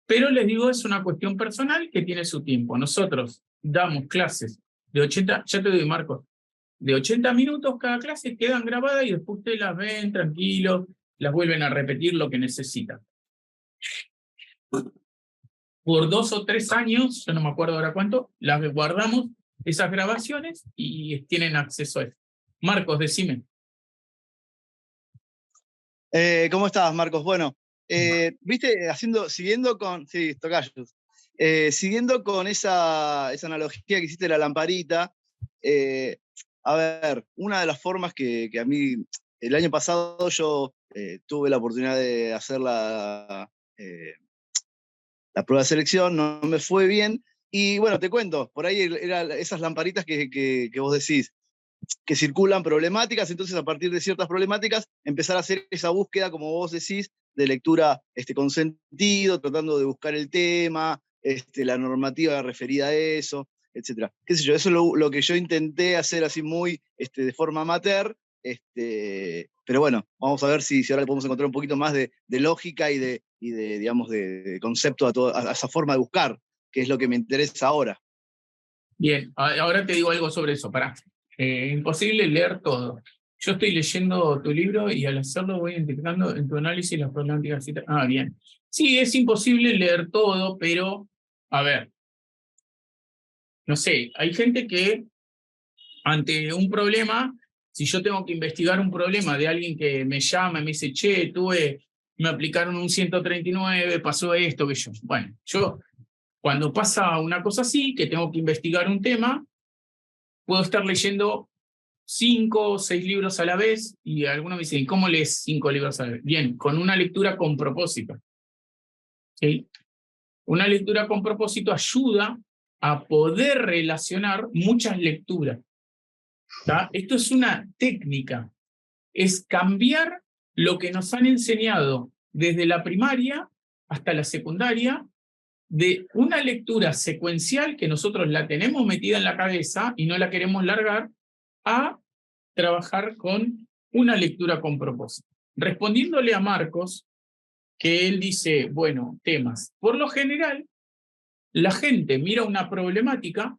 Pero les digo, es una cuestión personal que tiene su tiempo. Nosotros damos clases de 80, ya te doy, Marcos, de 80 minutos cada clase, quedan grabadas y después ustedes las ven tranquilos, las vuelven a repetir lo que necesitan. Por 2 o 3 años, yo no me acuerdo ahora cuánto, las guardamos, esas grabaciones, y tienen acceso a eso. Marcos, decime. ¿Cómo estás, Marcos? Bueno, viste, siguiendo con. Sí, tocayos. Siguiendo con esa analogía que hiciste de la lamparita, a ver, una de las formas que a mí, el año pasado yo tuve la oportunidad de hacer la prueba de selección, no me fue bien, y bueno, te cuento, por ahí eran esas lamparitas que vos decís, que circulan problemáticas, entonces a partir de ciertas problemáticas empezar a hacer esa búsqueda, como vos decís, de lectura con sentido, tratando de buscar el tema, la normativa referida a eso, etc. ¿Qué sé yo? Eso es lo que yo intenté hacer así muy de forma amateur, pero bueno, vamos a ver si ahora le podemos encontrar un poquito más de lógica y digamos, de concepto a esa forma de buscar, que es lo que me interesa ahora. Bien, ahora te digo algo sobre eso. Pará. Imposible leer todo. Yo estoy leyendo tu libro y al hacerlo voy identificando en tu análisis las problemáticas. Bien. Sí, es imposible leer todo, pero, a ver, no sé, hay gente que ante un problema, si yo tengo que investigar un problema de alguien que me llama y me dice, che, me aplicaron un 139, pasó esto, que yo. Bueno, yo cuando pasa una cosa así, que tengo que investigar un tema, puedo estar leyendo 5 o 6 libros a la vez, y algunos me dicen, ¿cómo lees 5 libros a la vez? Bien, con una lectura con propósito. ¿Sí? Una lectura con propósito ayuda a poder relacionar muchas lecturas. ¿Tá? Esto es una técnica, es cambiar lo que nos han enseñado desde la primaria hasta la secundaria, de una lectura secuencial que nosotros la tenemos metida en la cabeza y no la queremos largar, a trabajar con una lectura con propósito. Respondiéndole a Marcos, que él dice, bueno, temas. Por lo general, la gente mira una problemática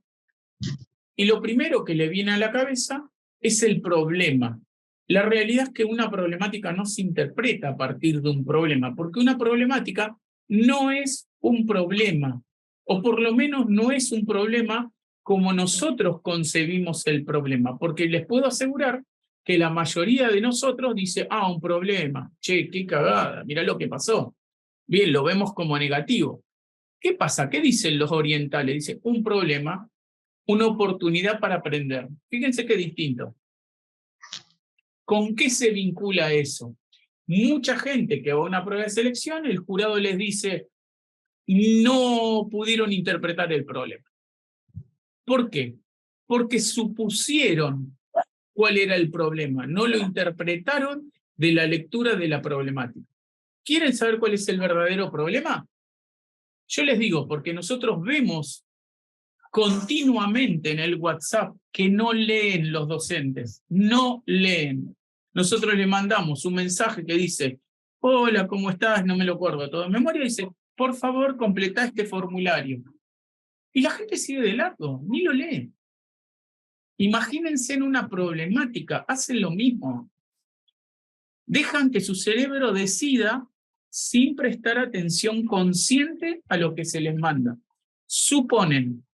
y lo primero que le viene a la cabeza es el problema. La realidad es que una problemática no se interpreta a partir de un problema, porque una problemática no es un problema, o por lo menos no es un problema como nosotros concebimos el problema, porque les puedo asegurar que la mayoría de nosotros dice, un problema, che, qué cagada, mirá lo que pasó. Bien, lo vemos como negativo. ¿Qué pasa? ¿Qué dicen los orientales? Dicen, un problema, una oportunidad para aprender. Fíjense qué distinto. ¿Con qué se vincula eso? Mucha gente que va a una prueba de selección, el jurado les dice, no pudieron interpretar el problema. ¿Por qué? Porque supusieron cuál era el problema, no lo interpretaron de la lectura de la problemática. ¿Quieren saber cuál es el verdadero problema? Yo les digo, porque nosotros vemos continuamente en el WhatsApp que no leen los docentes, no leen. Nosotros le mandamos un mensaje que dice, hola, ¿cómo estás? No me lo acuerdo todo en memoria, dice, por favor, completá este formulario. Y la gente sigue de largo, ni lo lee. Imagínense en una problemática, hacen lo mismo. Dejan que su cerebro decida sin prestar atención consciente a lo que se les manda. Suponen.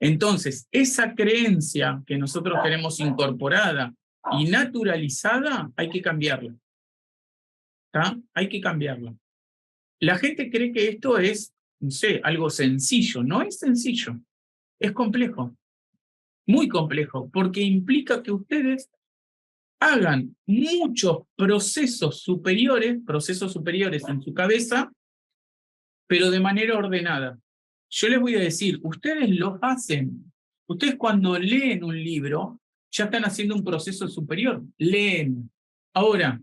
Entonces, esa creencia que nosotros tenemos incorporada y naturalizada, hay que cambiarla. ¿Tá? Hay que cambiarla. La gente cree que esto es, no sé, algo sencillo. No es sencillo, es complejo. Muy complejo, porque implica que ustedes hagan muchos procesos superiores en su cabeza, pero de manera ordenada. Yo les voy a decir, ustedes los hacen. Ustedes cuando leen un libro, ya están haciendo un proceso superior. Leen. Ahora,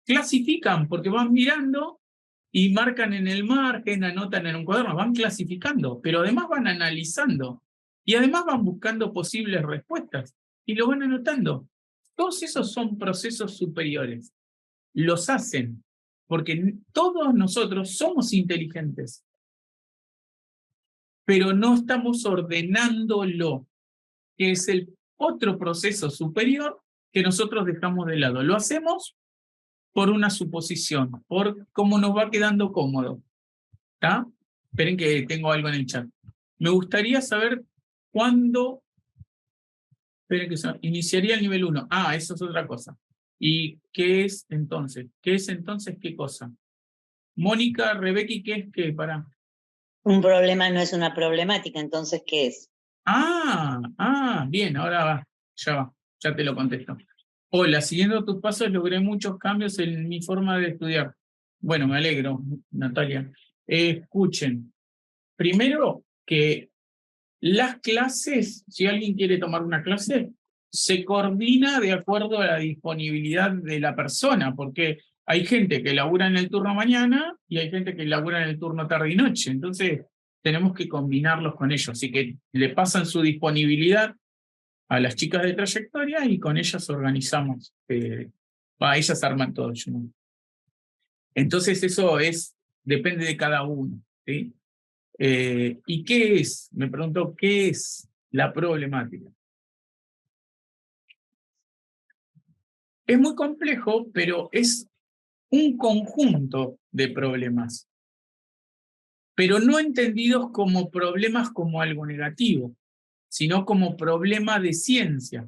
clasifican, porque van mirando y marcan en el margen, anotan en un cuaderno, van clasificando, pero además van analizando. Y además van buscando posibles respuestas. Y lo van anotando. Todos esos son procesos superiores. Los hacen, porque todos nosotros somos inteligentes, pero no estamos ordenándolo, que es el otro proceso superior que nosotros dejamos de lado. Lo hacemos por una suposición, por cómo nos va quedando cómodo. ¿Está? Esperen que tengo algo en el chat. Me gustaría saber cuándo... Esperen que iniciaría el nivel 1. Eso es otra cosa. ¿Y qué es entonces? ¿Qué es entonces qué cosa? Mónica, Rebeca, ¿qué es qué? Para... Un problema no es una problemática, entonces, ¿qué es? Bien, ahora va, ya te lo contesto. Hola, siguiendo tus pasos logré muchos cambios en mi forma de estudiar. Bueno, me alegro, Natalia. Escuchen, primero que las clases, si alguien quiere tomar una clase, se coordina de acuerdo a la disponibilidad de la persona, porque hay gente que labura en el turno mañana y hay gente que labura en el turno tarde y noche. Entonces, tenemos que combinarlos con ellos. Así que le pasan su disponibilidad a las chicas de trayectoria y con ellas organizamos. Ellas arman todo. Yo no. Entonces, eso depende de cada uno. ¿Sí? ¿Y qué es? Me preguntó, ¿qué es la problemática? Es muy complejo, pero es un conjunto de problemas, pero no entendidos como problemas como algo negativo, sino como problema de ciencia.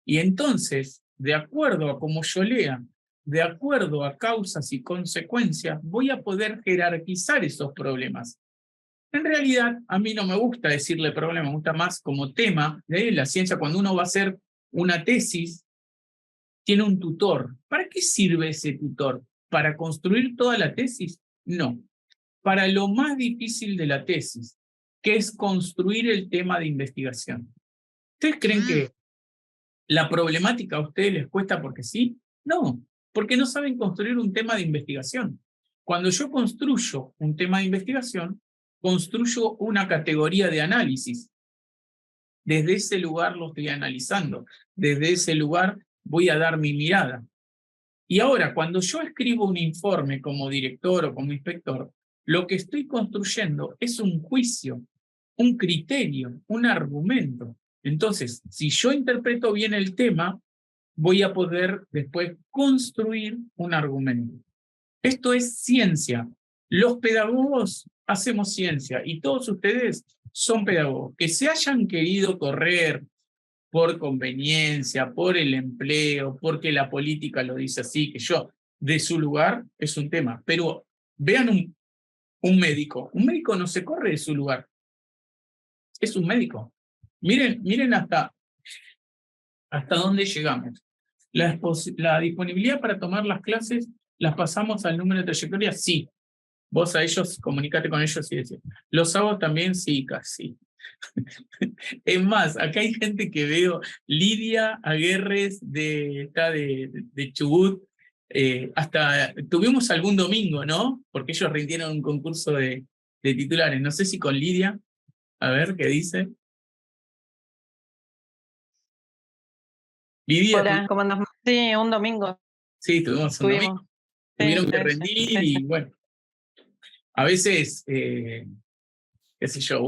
Y entonces, de acuerdo a cómo yo lea, de acuerdo a causas y consecuencias, voy a poder jerarquizar esos problemas. En realidad, a mí no me gusta decirle problema, me gusta más como tema de la ciencia. Cuando uno va a hacer una tesis, tiene un tutor. ¿Para qué sirve ese tutor? ¿Para construir toda la tesis? No. Para lo más difícil de la tesis, que es construir el tema de investigación. ¿Ustedes creen que la problemática a ustedes les cuesta porque sí? No, porque no saben construir un tema de investigación. Cuando yo construyo un tema de investigación, construyo una categoría de análisis. Desde ese lugar lo estoy analizando. Desde ese lugar voy a dar mi mirada. Y ahora, cuando yo escribo un informe como director o como inspector, lo que estoy construyendo es un juicio. un criterio, un argumento. Entonces, si yo interpreto bien el tema, voy a poder después construir un argumento. Esto es ciencia. Los pedagogos hacemos ciencia y todos ustedes son pedagogos. Que se hayan querido correr por conveniencia, por el empleo, porque la política lo dice así, que yo, de su lugar, es un tema. Pero vean un médico. Un médico no se corre de su lugar. Es un médico. Miren hasta dónde llegamos. La disponibilidad para tomar las clases, ¿las pasamos al número de trayectoria? Sí. Vos a ellos, comunicate con ellos y decís. ¿Los sábados también? Sí, casi. Es más, acá hay gente que veo, Lidia Aguerres de Chubut, hasta tuvimos algún domingo, ¿no? Porque ellos rindieron un concurso de titulares. No sé si con Lidia, a ver qué dice. Lidia, Hola, ¿cómo andás? Sí, un domingo. Sí, tuvimos un domingo. Tuvieron que rendir y bueno, a veces, qué sé yo,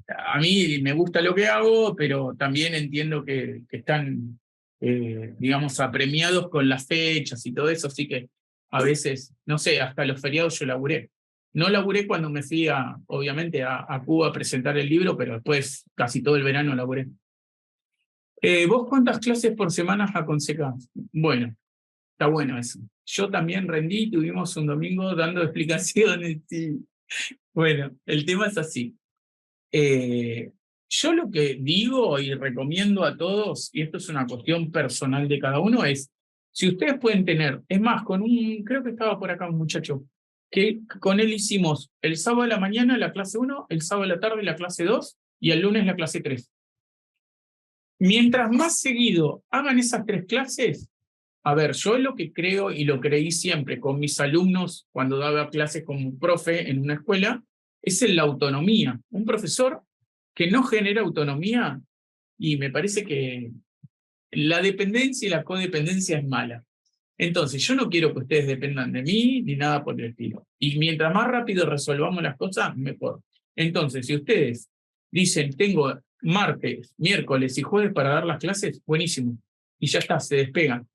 a mí me gusta lo que hago, pero también entiendo que están, digamos, apremiados con las fechas y todo eso, así que a veces, no sé, hasta los feriados yo laburé. No laburé cuando me fui, obviamente, a Cuba a presentar el libro, pero después casi todo el verano laburé. ¿Vos cuántas clases por semana aconsejás? Bueno, está bueno eso. Yo también rendí, tuvimos un domingo dando explicaciones. Sí. Bueno, el tema es así. Yo lo que digo y recomiendo a todos, y esto es una cuestión personal de cada uno, es, si ustedes pueden tener, es más, creo que estaba por acá un muchacho, que con él hicimos el sábado de la mañana la clase 1, el sábado de la tarde la clase 2 y el lunes la clase 3. Mientras más seguido hagan esas 3 clases, a ver, yo lo que creo y lo creí siempre con mis alumnos cuando daba clases como profe en una escuela, es en la autonomía. Un profesor que no genera autonomía, y me parece que la dependencia y la codependencia es mala. Entonces, yo no quiero que ustedes dependan de mí ni nada por el estilo. Y mientras más rápido resolvamos las cosas, mejor. Entonces, si ustedes dicen, tengo martes, miércoles y jueves para dar las clases, buenísimo. Y ya está, se despegan.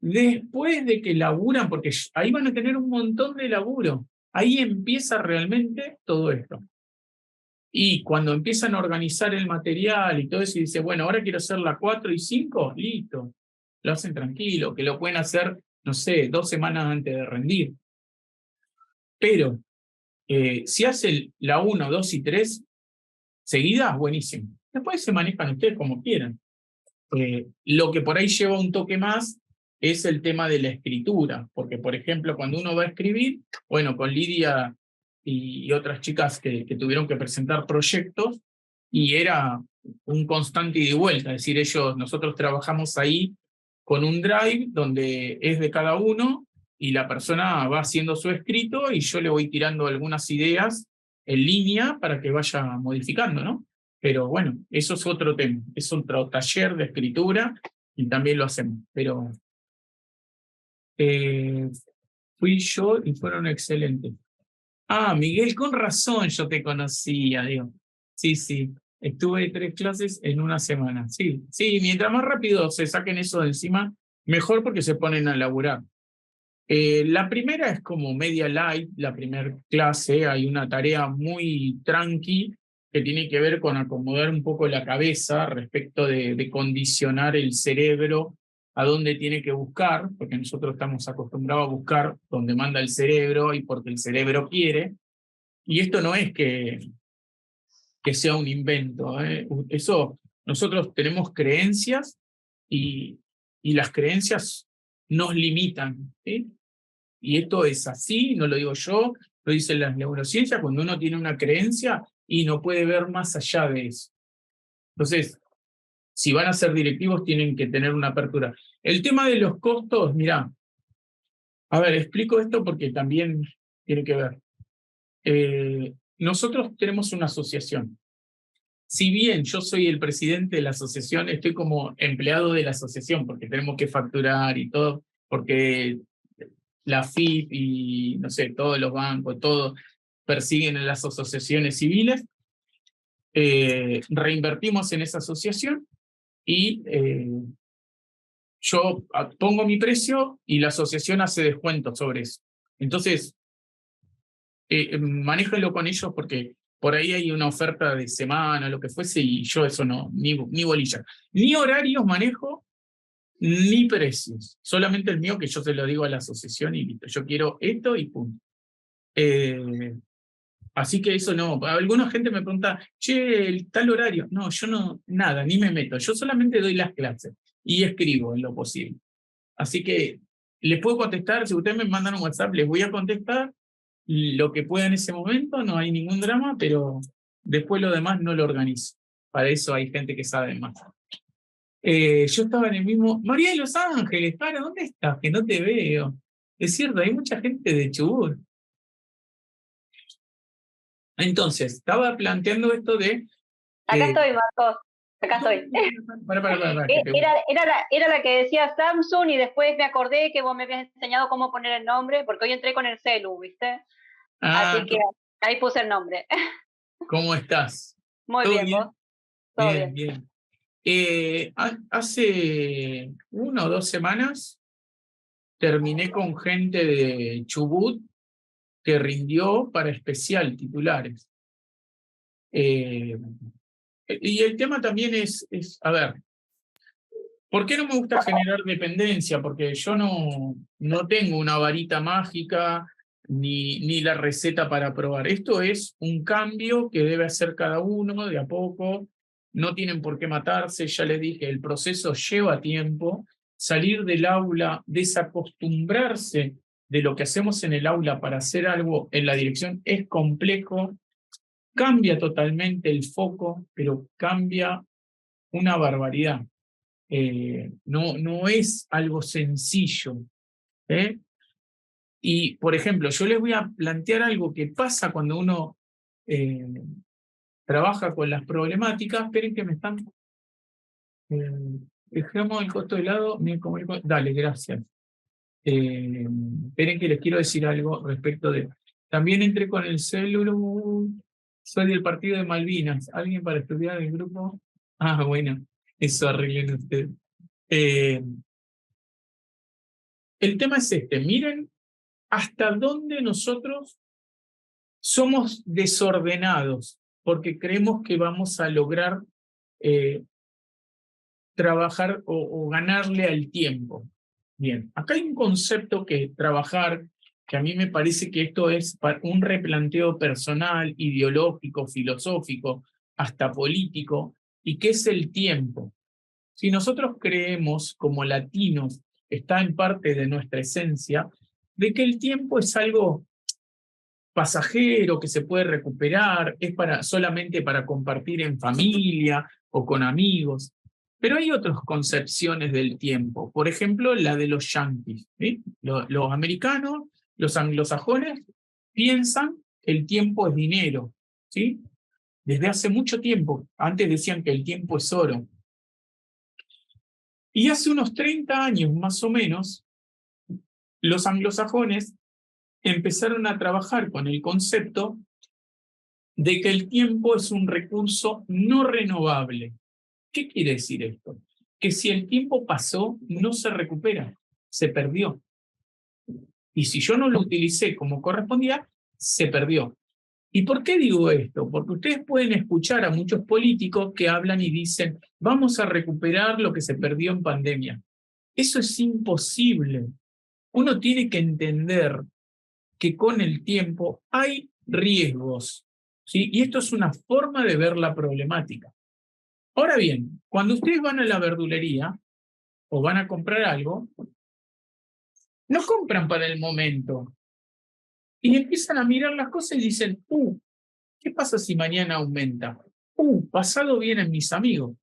Después de que laburan, porque ahí van a tener un montón de laburo, ahí empieza realmente todo esto. Y cuando empiezan a organizar el material y todo eso, y dice, bueno, ahora quiero hacer la 4 y 5, listo. Lo hacen tranquilo, que lo pueden hacer, no sé, 2 semanas antes de rendir. Pero si hacen la 1, 2 y 3 seguidas, buenísimo. Después se manejan ustedes como quieran. Lo que por ahí lleva un toque más es el tema de la escritura, porque por ejemplo cuando uno va a escribir, bueno, con Lidia y otras chicas que tuvieron que presentar proyectos, y era un constante ida y vuelta, es decir, nosotros trabajamos ahí con un drive donde es de cada uno, y la persona va haciendo su escrito y yo le voy tirando algunas ideas en línea para que vaya modificando, ¿no? Pero bueno, eso es otro tema, es otro taller de escritura y también lo hacemos. Pero fui yo y fueron excelentes. Ah, Miguel, con razón yo te conocía, digo. Sí, sí, estuve 3 clases en una semana. Sí, sí, mientras más rápido se saquen eso de encima, mejor porque se ponen a laburar. La primera es como media light, la primera clase, hay una tarea muy tranqui que tiene que ver con acomodar un poco la cabeza respecto de condicionar el cerebro a dónde tiene que buscar, porque nosotros estamos acostumbrados a buscar donde manda el cerebro y porque el cerebro quiere, y esto no es que sea un invento, eso, nosotros tenemos creencias y las creencias nos limitan, ¿sí? Y esto es así, no lo digo yo, lo dicen las neurociencias, cuando uno tiene una creencia y no puede ver más allá de eso. Entonces, si van a ser directivos, tienen que tener una apertura. El tema de los costos, mirá, a ver, explico esto porque también tiene que ver. Nosotros tenemos una asociación. Si bien yo soy el presidente de la asociación, estoy como empleado de la asociación, porque tenemos que facturar y todo, porque la FIP y, no sé, todos los bancos, todos persiguen en las asociaciones civiles. reinvertimos en esa asociación y yo pongo mi precio y la asociación hace descuento sobre eso. Entonces, manéjenlo con ellos porque por ahí hay una oferta de semana, lo que fuese, y yo eso no, ni bolilla. Ni horarios manejo, ni precios. Solamente el mío que yo se lo digo a la asociación y listo. Yo quiero esto y punto. Así que eso no. Alguna gente me pregunta, che, el tal horario. No, yo no, nada, ni me meto. Yo solamente doy las clases y escribo en lo posible. Así que les puedo contestar, si ustedes me mandan un WhatsApp, les voy a contestar lo que pueda en ese momento, no hay ningún drama, pero después lo demás no lo organizo. Para eso hay gente que sabe más. Yo estaba en el mismo... María de Los Ángeles, para, ¿dónde estás? Que no te veo. Es cierto, hay mucha gente de Chubut. Entonces, estaba planteando esto de... Acá estoy, Marcos. Acá estoy. Para, Era la que decía Samsung y después me acordé que vos me habías enseñado cómo poner el nombre, porque hoy entré con el celu, ¿viste? Así que ahí puse el nombre. ¿Cómo estás? Muy bien, ¿vos? Todo bien. Hace 1 o 2 semanas terminé con gente de Chubut que rindió para especial titulares. Y el tema también es, a ver, ¿por qué no me gusta generar dependencia? Porque yo no tengo una varita mágica ni la receta para probar. Esto es un cambio que debe hacer cada uno de a poco. No tienen por qué matarse, ya les dije, el proceso lleva tiempo. Salir del aula, desacostumbrarse de lo que hacemos en el aula para hacer algo en la dirección es complejo. Cambia totalmente el foco, pero cambia una barbaridad. No es algo sencillo. Y, por ejemplo, yo les voy a plantear algo que pasa cuando uno trabaja con las problemáticas. Esperen que me están... dejemos el costo de lado. Dale, gracias. Esperen que les quiero decir algo respecto de... También entré con el celu. Soy del partido de Malvinas. ¿Alguien para estudiar el grupo? Ah, bueno. Eso arreglen ustedes. El tema es este. Miren hasta dónde nosotros somos desordenados porque creemos que vamos a lograr trabajar o ganarle al tiempo. Bien, acá hay un concepto que trabajar, que a mí me parece que esto es un replanteo personal, ideológico, filosófico, hasta político, y que es el tiempo. Si nosotros creemos, como latinos, está en parte de nuestra esencia, de que el tiempo es algo pasajero, que se puede recuperar, es solamente para compartir en familia o con amigos. Pero hay otras concepciones del tiempo, por ejemplo, la de los yanquis. ¿Sí? Los americanos, los anglosajones, piensan que el tiempo es dinero. ¿Sí? Desde hace mucho tiempo, antes decían que el tiempo es oro. Y hace unos 30 años más o menos, los anglosajones empezaron a trabajar con el concepto de que el tiempo es un recurso no renovable. ¿Qué quiere decir esto? Que si el tiempo pasó, no se recupera, se perdió. Y si yo no lo utilicé como correspondía, se perdió. ¿Y por qué digo esto? Porque ustedes pueden escuchar a muchos políticos que hablan y dicen, vamos a recuperar lo que se perdió en pandemia. Eso es imposible. Uno tiene que entender que con el tiempo hay riesgos, ¿sí? Y esto es una forma de ver la problemática. Ahora bien, cuando ustedes van a la verdulería o van a comprar algo, no compran para el momento. Y empiezan a mirar las cosas y dicen, ¿qué pasa si mañana aumenta? Pasado vienen mis amigos.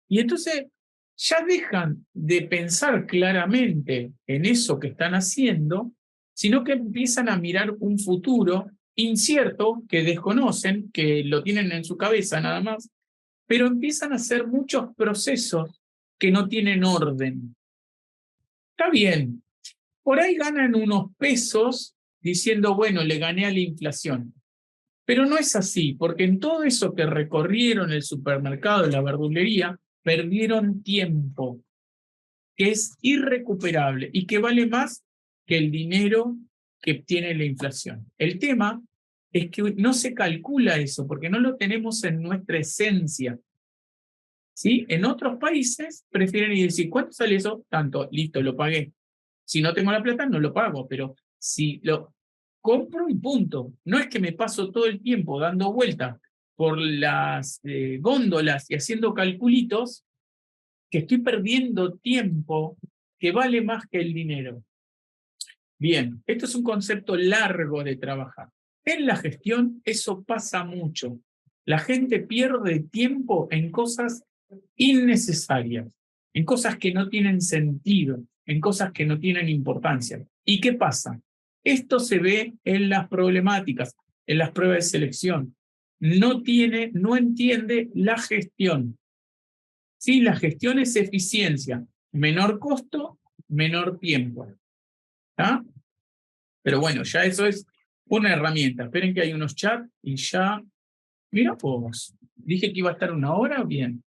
Y entonces ya dejan de pensar claramente en eso que están haciendo, sino que empiezan a mirar un futuro incierto que desconocen, que lo tienen en su cabeza nada más, pero empiezan a hacer muchos procesos que no tienen orden. Está bien, por ahí ganan unos pesos diciendo, bueno, le gané a la inflación. Pero no es así, porque en todo eso que recorrieron el supermercado, la verdulería, perdieron tiempo, que es irrecuperable y que vale más que el dinero que tiene la inflación. El tema es que no se calcula eso, porque no lo tenemos en nuestra esencia. ¿Sí? En otros países prefieren ir y decir, ¿cuánto sale eso? Tanto, listo, lo pagué. Si no tengo la plata, no lo pago, pero si lo compro y punto. No es que me paso todo el tiempo dando vueltas por las góndolas y haciendo calculitos, que estoy perdiendo tiempo que vale más que el dinero. Bien, esto es un concepto largo de trabajar. En la gestión eso pasa mucho. La gente pierde tiempo en cosas innecesarias, en cosas que no tienen sentido, en cosas que no tienen importancia. ¿Y qué pasa? Esto se ve en las problemáticas, en las pruebas de selección. No entiende la gestión. ¿Sí? La gestión es eficiencia, menor costo, menor tiempo. ¿Ah? Pero bueno, ya eso es una herramienta. Esperen que hay unos chats y ya... Mira vos, dije que iba a estar 1 hora, bien.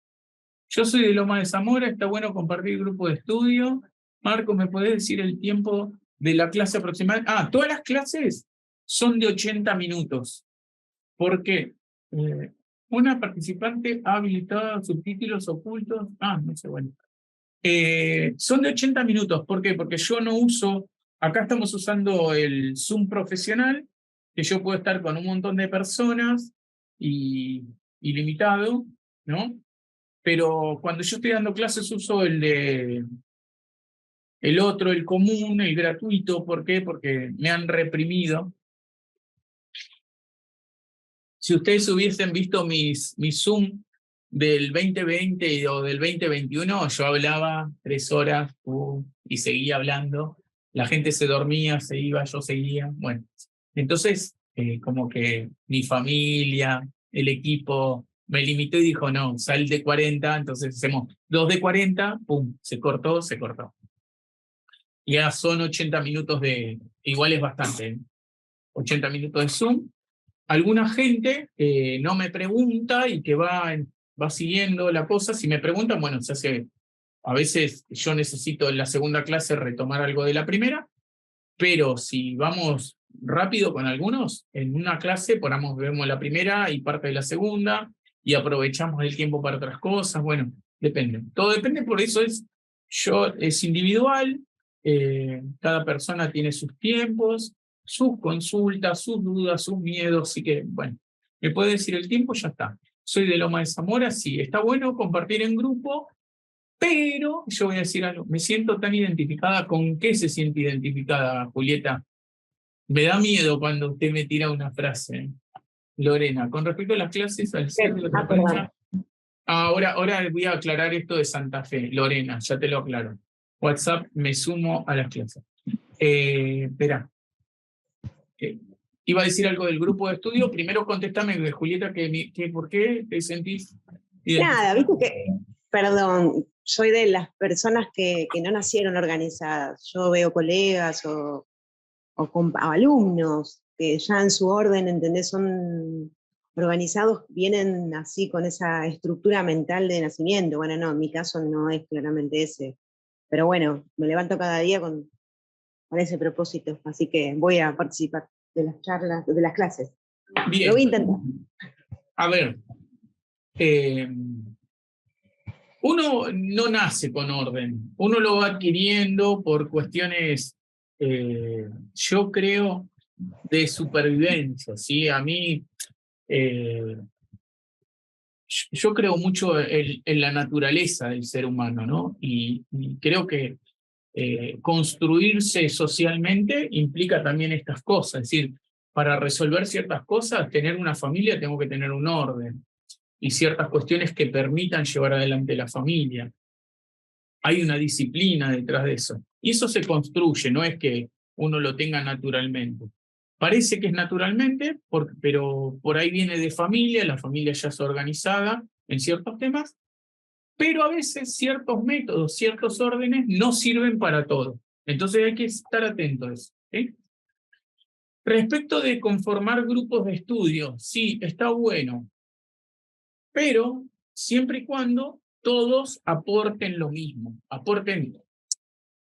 Yo soy de Loma de Zamora, está bueno compartir grupo de estudio. Marco, ¿me podés decir el tiempo de la clase aproximada? Todas las clases son de 80 minutos. ¿Por qué? Una participante ha habilitado subtítulos ocultos. No sé, bueno. Son de 80 minutos. ¿Por qué? Porque yo no uso... Acá estamos usando el Zoom profesional, que yo puedo estar con un montón de personas y ilimitado, ¿no? Pero cuando yo estoy dando clases uso el otro, el común, el gratuito. ¿Por qué? Porque me han reprimido. Si ustedes hubiesen visto mis Zoom del 2020 o del 2021, yo hablaba 3 horas y seguía hablando. La gente se dormía, se iba, yo seguía. Bueno, entonces como que mi familia, el equipo me limitó y dijo, no, sal de 40, entonces hacemos 2 de 40, pum, se cortó, se cortó. Ya son 80 minutos igual es bastante, 80 minutos de Zoom. Alguna gente no me pregunta y que va siguiendo la cosa. Si me preguntan, bueno, se hace. A veces yo necesito en la segunda clase retomar algo de la primera, pero si vamos rápido con algunos, en una clase vemos la primera y parte de la segunda y aprovechamos el tiempo para otras cosas. Bueno, depende. Todo depende, por eso es individual, cada persona tiene sus tiempos, sus consultas, sus dudas, sus miedos, así que, bueno, me puede decir el tiempo, ya está. Soy de Loma de Zamora, sí, está bueno compartir en grupo, pero yo voy a decir algo, me siento tan identificada. ¿Con qué se siente identificada, Julieta? Me da miedo cuando usted me tira una frase. Lorena, con respecto a las clases, al cierre de la frecuencia... Ahora voy a aclarar esto de Santa Fe. Lorena, ya te lo aclaro. WhatsApp, me sumo a las clases. Espera. Iba a decir algo del grupo de estudio. Primero contéstame, Julieta, ¿por qué te sentís? Nada, viste que, perdón, soy de las personas que no nacieron organizadas. Yo veo colegas o alumnos que ya en su orden, ¿entendés? Son organizados, vienen así con esa estructura mental de nacimiento. Bueno, no, en mi caso no es claramente ese. Pero bueno, me levanto cada día con ese propósito, así que voy a participar de las charlas, de las clases. Bien. Lo voy a intentar. A ver, uno no nace con orden, uno lo va adquiriendo por cuestiones, yo creo, de supervivencia, ¿sí? A mí, yo creo mucho en la naturaleza del ser humano, ¿no? Y creo que construirse socialmente implica también estas cosas, es decir, para resolver ciertas cosas, tener una familia, tengo que tener un orden y ciertas cuestiones que permitan llevar adelante la familia. Hay una disciplina detrás de eso. Y eso se construye, no es que uno lo tenga naturalmente. Parece que es naturalmente, pero por ahí viene de familia, la familia ya es organizada en ciertos temas, pero a veces ciertos métodos, ciertos órdenes no sirven para todo. Entonces hay que estar atentos a eso. ¿Sí? Respecto de conformar grupos de estudio, sí, está bueno, pero siempre y cuando todos aporten lo mismo, aporten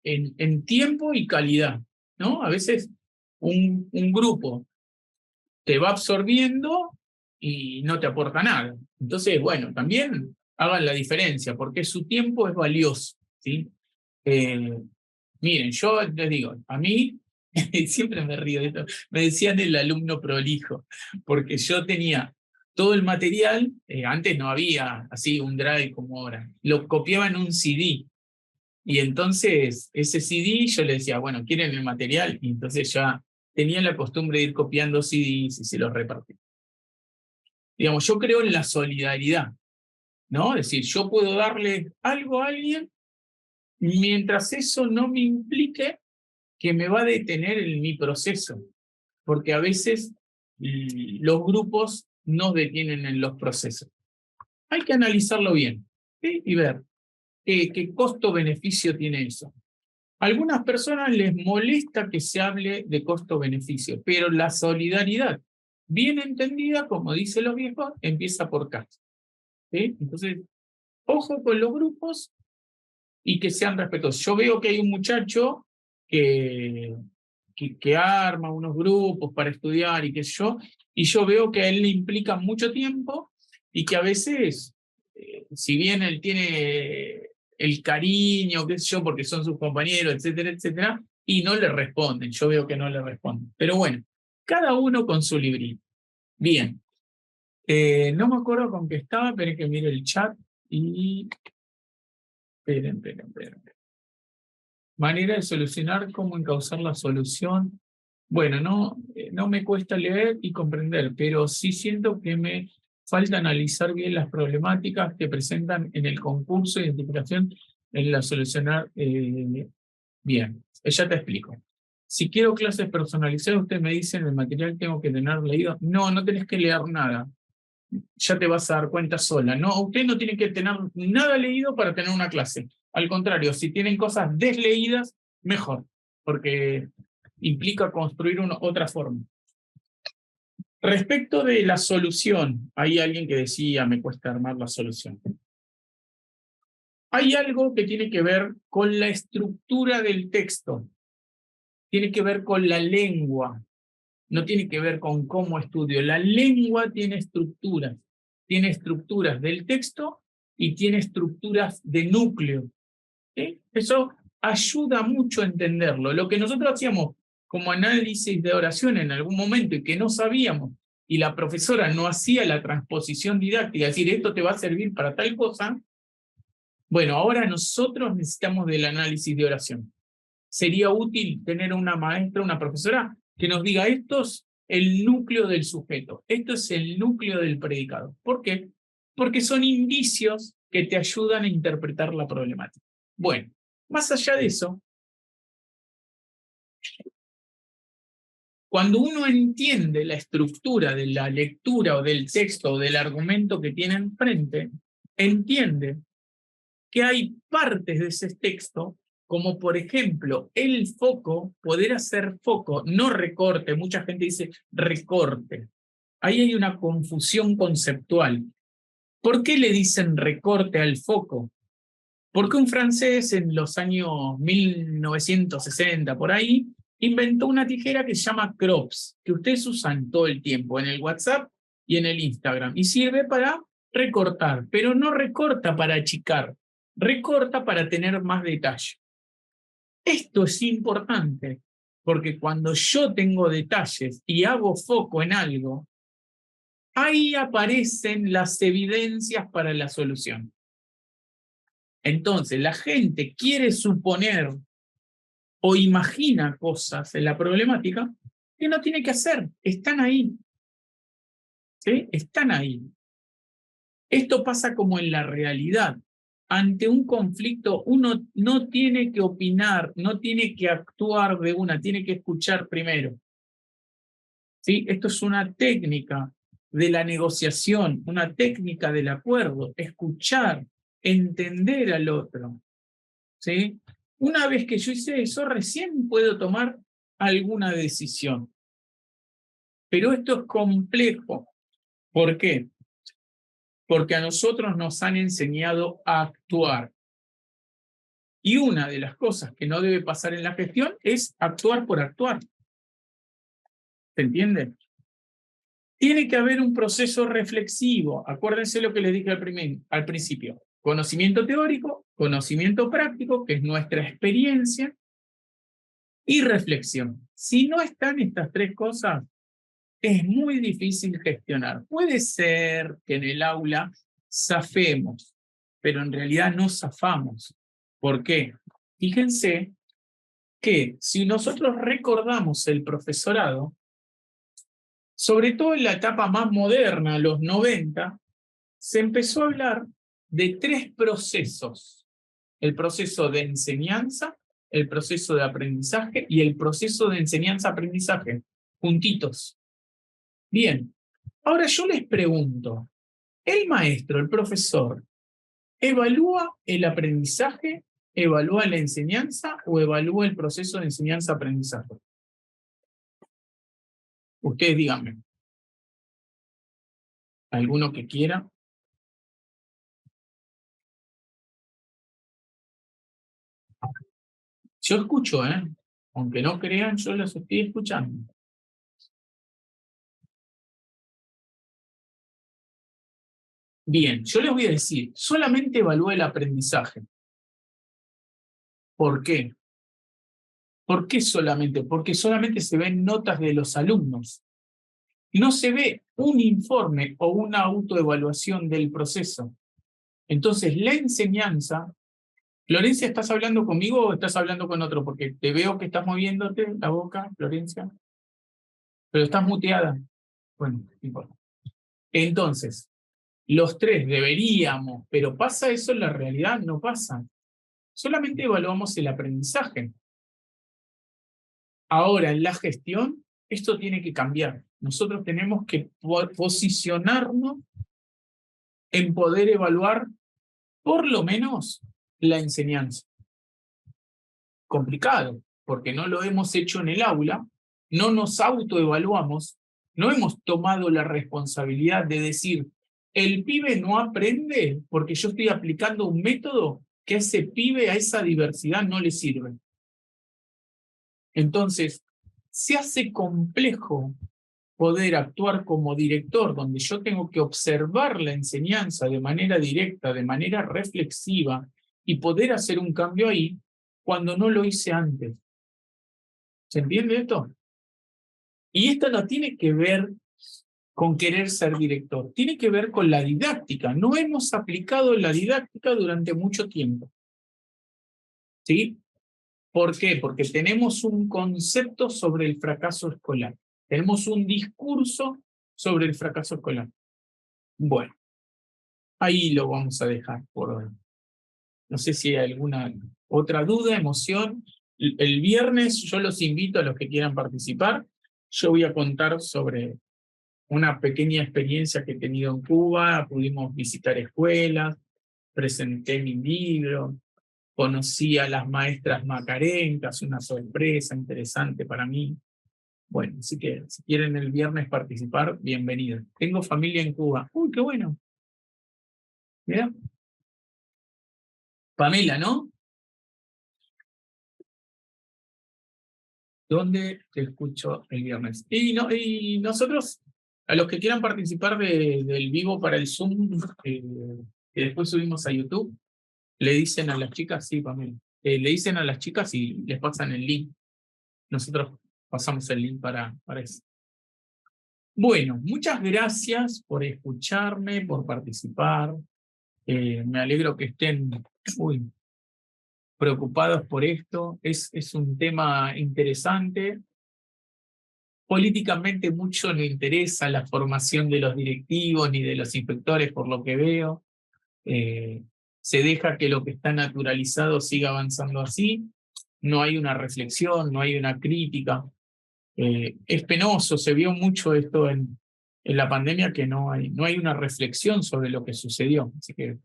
en tiempo y calidad, ¿no? A veces un grupo te va absorbiendo y no te aporta nada. Entonces, bueno, también hagan la diferencia, porque su tiempo es valioso, ¿sí? Miren, yo les digo, a mí, siempre me río de esto, me decían el alumno prolijo, porque yo tenía todo el material, antes no había así un drive como ahora, lo copiaba en un CD, y entonces ese CD yo le decía, bueno, ¿quieren el material? Y entonces ya tenían la costumbre de ir copiando CDs y se los repartía. Digamos, yo creo en la solidaridad, ¿no? Es decir, yo puedo darle algo a alguien mientras eso no me implique que me va a detener en mi proceso, porque a veces los grupos nos detienen en los procesos. Hay que analizarlo bien, ¿sí? Y ver qué costo-beneficio tiene eso. A algunas personas les molesta que se hable de costo-beneficio, pero la solidaridad, bien entendida, como dicen los viejos, empieza por casa, ¿sí? Entonces, ojo con los grupos y que sean respetuosos. Yo veo que hay un muchacho que arma unos grupos para estudiar y qué sé yo, y yo veo que a él le implica mucho tiempo y que a veces, si bien él tiene el cariño, qué sé yo, porque son sus compañeros, etcétera, etcétera, y no le responden, yo veo que no le responden. Pero bueno, cada uno con su librito. Bien, no me acuerdo con qué estaba, pero es que mire el chat y... Esperen. Manera de solucionar, cómo encauzar la solución. Bueno, no me cuesta leer y comprender, pero sí siento que me falta analizar bien las problemáticas que presentan en el concurso de identificación en la solucionar bien. Ya te explico. Si quiero clases personalizadas, usted me dice en el material tengo que tener leído. No tenés que leer nada. Ya te vas a dar cuenta sola. No, usted no tiene que tener nada leído para tener una clase. Al contrario, si tienen cosas desleídas, mejor, porque implica construir otra forma. Respecto de la solución, hay alguien que decía, me cuesta armar la solución. Hay algo que tiene que ver con la estructura del texto, tiene que ver con la lengua, no tiene que ver con cómo estudio. La lengua tiene estructuras del texto y tiene estructuras de núcleo. ¿Sí? Eso ayuda mucho a entenderlo. Lo que nosotros hacíamos como análisis de oración en algún momento y que no sabíamos, y la profesora no hacía la transposición didáctica, es decir, esto te va a servir para tal cosa, bueno, ahora nosotros necesitamos del análisis de oración. Sería útil tener una maestra, una profesora, que nos diga, esto es el núcleo del sujeto, esto es el núcleo del predicado. ¿Por qué? Porque son indicios que te ayudan a interpretar la problemática. Bueno, más allá de eso, cuando uno entiende la estructura de la lectura o del texto o del argumento que tiene enfrente, entiende que hay partes de ese texto, como por ejemplo el foco, poder hacer foco, no recorte, mucha gente dice recorte. Ahí hay una confusión conceptual. ¿Por qué le dicen recorte al foco? Porque un francés en los años 1960, por ahí, inventó una tijera que se llama crops, que ustedes usan todo el tiempo en el WhatsApp y en el Instagram, y sirve para recortar, pero no recorta para achicar, recorta para tener más detalle. Esto es importante, porque cuando yo tengo detalles y hago foco en algo, ahí aparecen las evidencias para la solución. Entonces, la gente quiere suponer o imagina cosas en la problemática que no tiene que hacer, están ahí. ¿Sí? Están ahí. Esto pasa como en la realidad. Ante un conflicto, uno no tiene que opinar, no tiene que actuar de una, tiene que escuchar primero. ¿Sí? Esto es una técnica de la negociación, una técnica del acuerdo, escuchar, entender al otro. ¿Sí? Una vez que yo hice eso, recién puedo tomar alguna decisión. Pero esto es complejo. ¿Por qué? Porque a nosotros nos han enseñado a actuar. Y una de las cosas que no debe pasar en la gestión es actuar por actuar. ¿Se entiende? Tiene que haber un proceso reflexivo. Acuérdense lo que les dije al principio. Conocimiento teórico, conocimiento práctico, que es nuestra experiencia, y reflexión. Si no están estas tres cosas, es muy difícil gestionar. Puede ser que en el aula zafemos, pero en realidad no zafamos. ¿Por qué? Fíjense que si nosotros recordamos el profesorado, sobre todo en la etapa más moderna, los 90, se empezó a hablar de tres procesos. El proceso de enseñanza, el proceso de aprendizaje y el proceso de enseñanza-aprendizaje, juntitos. Bien, ahora yo les pregunto, ¿el maestro, el profesor, evalúa el aprendizaje, evalúa la enseñanza o evalúa el proceso de enseñanza-aprendizaje? Ustedes díganme. ¿Alguno que quiera? Yo escucho, aunque no crean, yo los estoy escuchando. Bien, yo les voy a decir, solamente evalúa el aprendizaje. ¿Por qué? ¿Por qué solamente? Porque solamente se ven notas de los alumnos. No se ve un informe o una autoevaluación del proceso. Entonces, la enseñanza... Florencia, ¿estás hablando conmigo o estás hablando con otro? Porque te veo que estás moviéndote la boca, Florencia. Pero estás muteada. Bueno, no importa. Entonces, los tres deberíamos, pero ¿pasa eso en la realidad? No pasa. Solamente evaluamos el aprendizaje. Ahora, en la gestión, esto tiene que cambiar. Nosotros tenemos que posicionarnos en poder evaluar por lo menos la enseñanza. Complicado, porque no lo hemos hecho en el aula, no nos autoevaluamos, no hemos tomado la responsabilidad de decir, el pibe no aprende porque yo estoy aplicando un método que a ese pibe, a esa diversidad no le sirve. Entonces, se hace complejo poder actuar como director, donde yo tengo que observar la enseñanza de manera directa, de manera reflexiva, y poder hacer un cambio ahí cuando no lo hice antes. ¿Se entiende esto? Y esto no tiene que ver con querer ser director, tiene que ver con la didáctica. No hemos aplicado la didáctica durante mucho tiempo. ¿Sí? ¿Por qué? Porque tenemos un concepto sobre el fracaso escolar. Tenemos un discurso sobre el fracaso escolar. Bueno, ahí lo vamos a dejar por hoy. No sé si hay alguna otra duda, emoción. El viernes yo los invito a los que quieran participar. Yo voy a contar sobre una pequeña experiencia que he tenido en Cuba. Pudimos visitar escuelas, presenté mi libro, conocí a las maestras macarencas, una sorpresa interesante para mí. Bueno, así que si quieren el viernes participar, bienvenidos. Tengo familia en Cuba. ¡Uy, qué bueno! Mira. Pamela, ¿no? ¿Dónde te escucho el viernes? Y nosotros, a los que quieran participar del vivo para el Zoom, que después subimos a YouTube, le dicen a las chicas, sí, Pamela, le dicen a las chicas y les pasan el link. Nosotros pasamos el link para eso. Bueno, muchas gracias por escucharme, por participar. Me alegro que estén preocupados por esto. Es un tema interesante. Políticamente mucho no interesa la formación de los directivos ni de los inspectores, por lo que veo. Se deja que lo que está naturalizado siga avanzando así. No hay una reflexión, no hay una crítica. Es penoso, se vio mucho esto en la pandemia, que no hay una reflexión sobre lo que sucedió. Así que...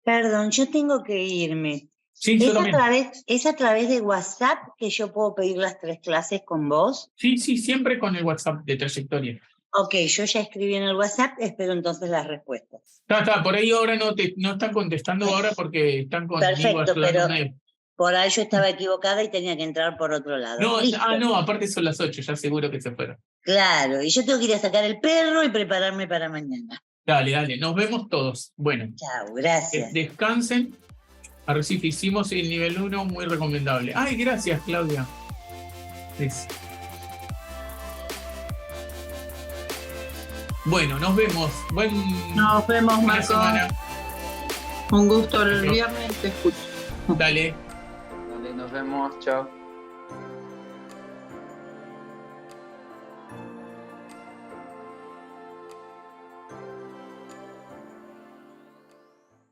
Perdón, yo tengo que irme. Sí, yo también. ¿Es a través de WhatsApp que yo puedo pedir las 3 clases con vos? Sí, siempre con el WhatsApp de Trayectoria. Ok, yo ya escribí en el WhatsApp, espero entonces las respuestas. Está, por ahí ahora no están contestando ahora porque están conmigo Perfecto, pero ayudándome. por ahí yo estaba equivocada y tenía que entrar por otro lado. No, aparte son las 8, ya seguro que se fueron. Claro, y yo tengo que ir a sacar el perro y prepararme para mañana. Dale, nos vemos todos. Bueno. Chao, gracias. Descansen. Arrecife, hicimos el nivel 1, muy recomendable. Ay, gracias, Claudia. Bueno, nos vemos. Nos vemos, Marco. Semana. Un gusto el viernes, te escucho. Dale. Nos vemos, chao.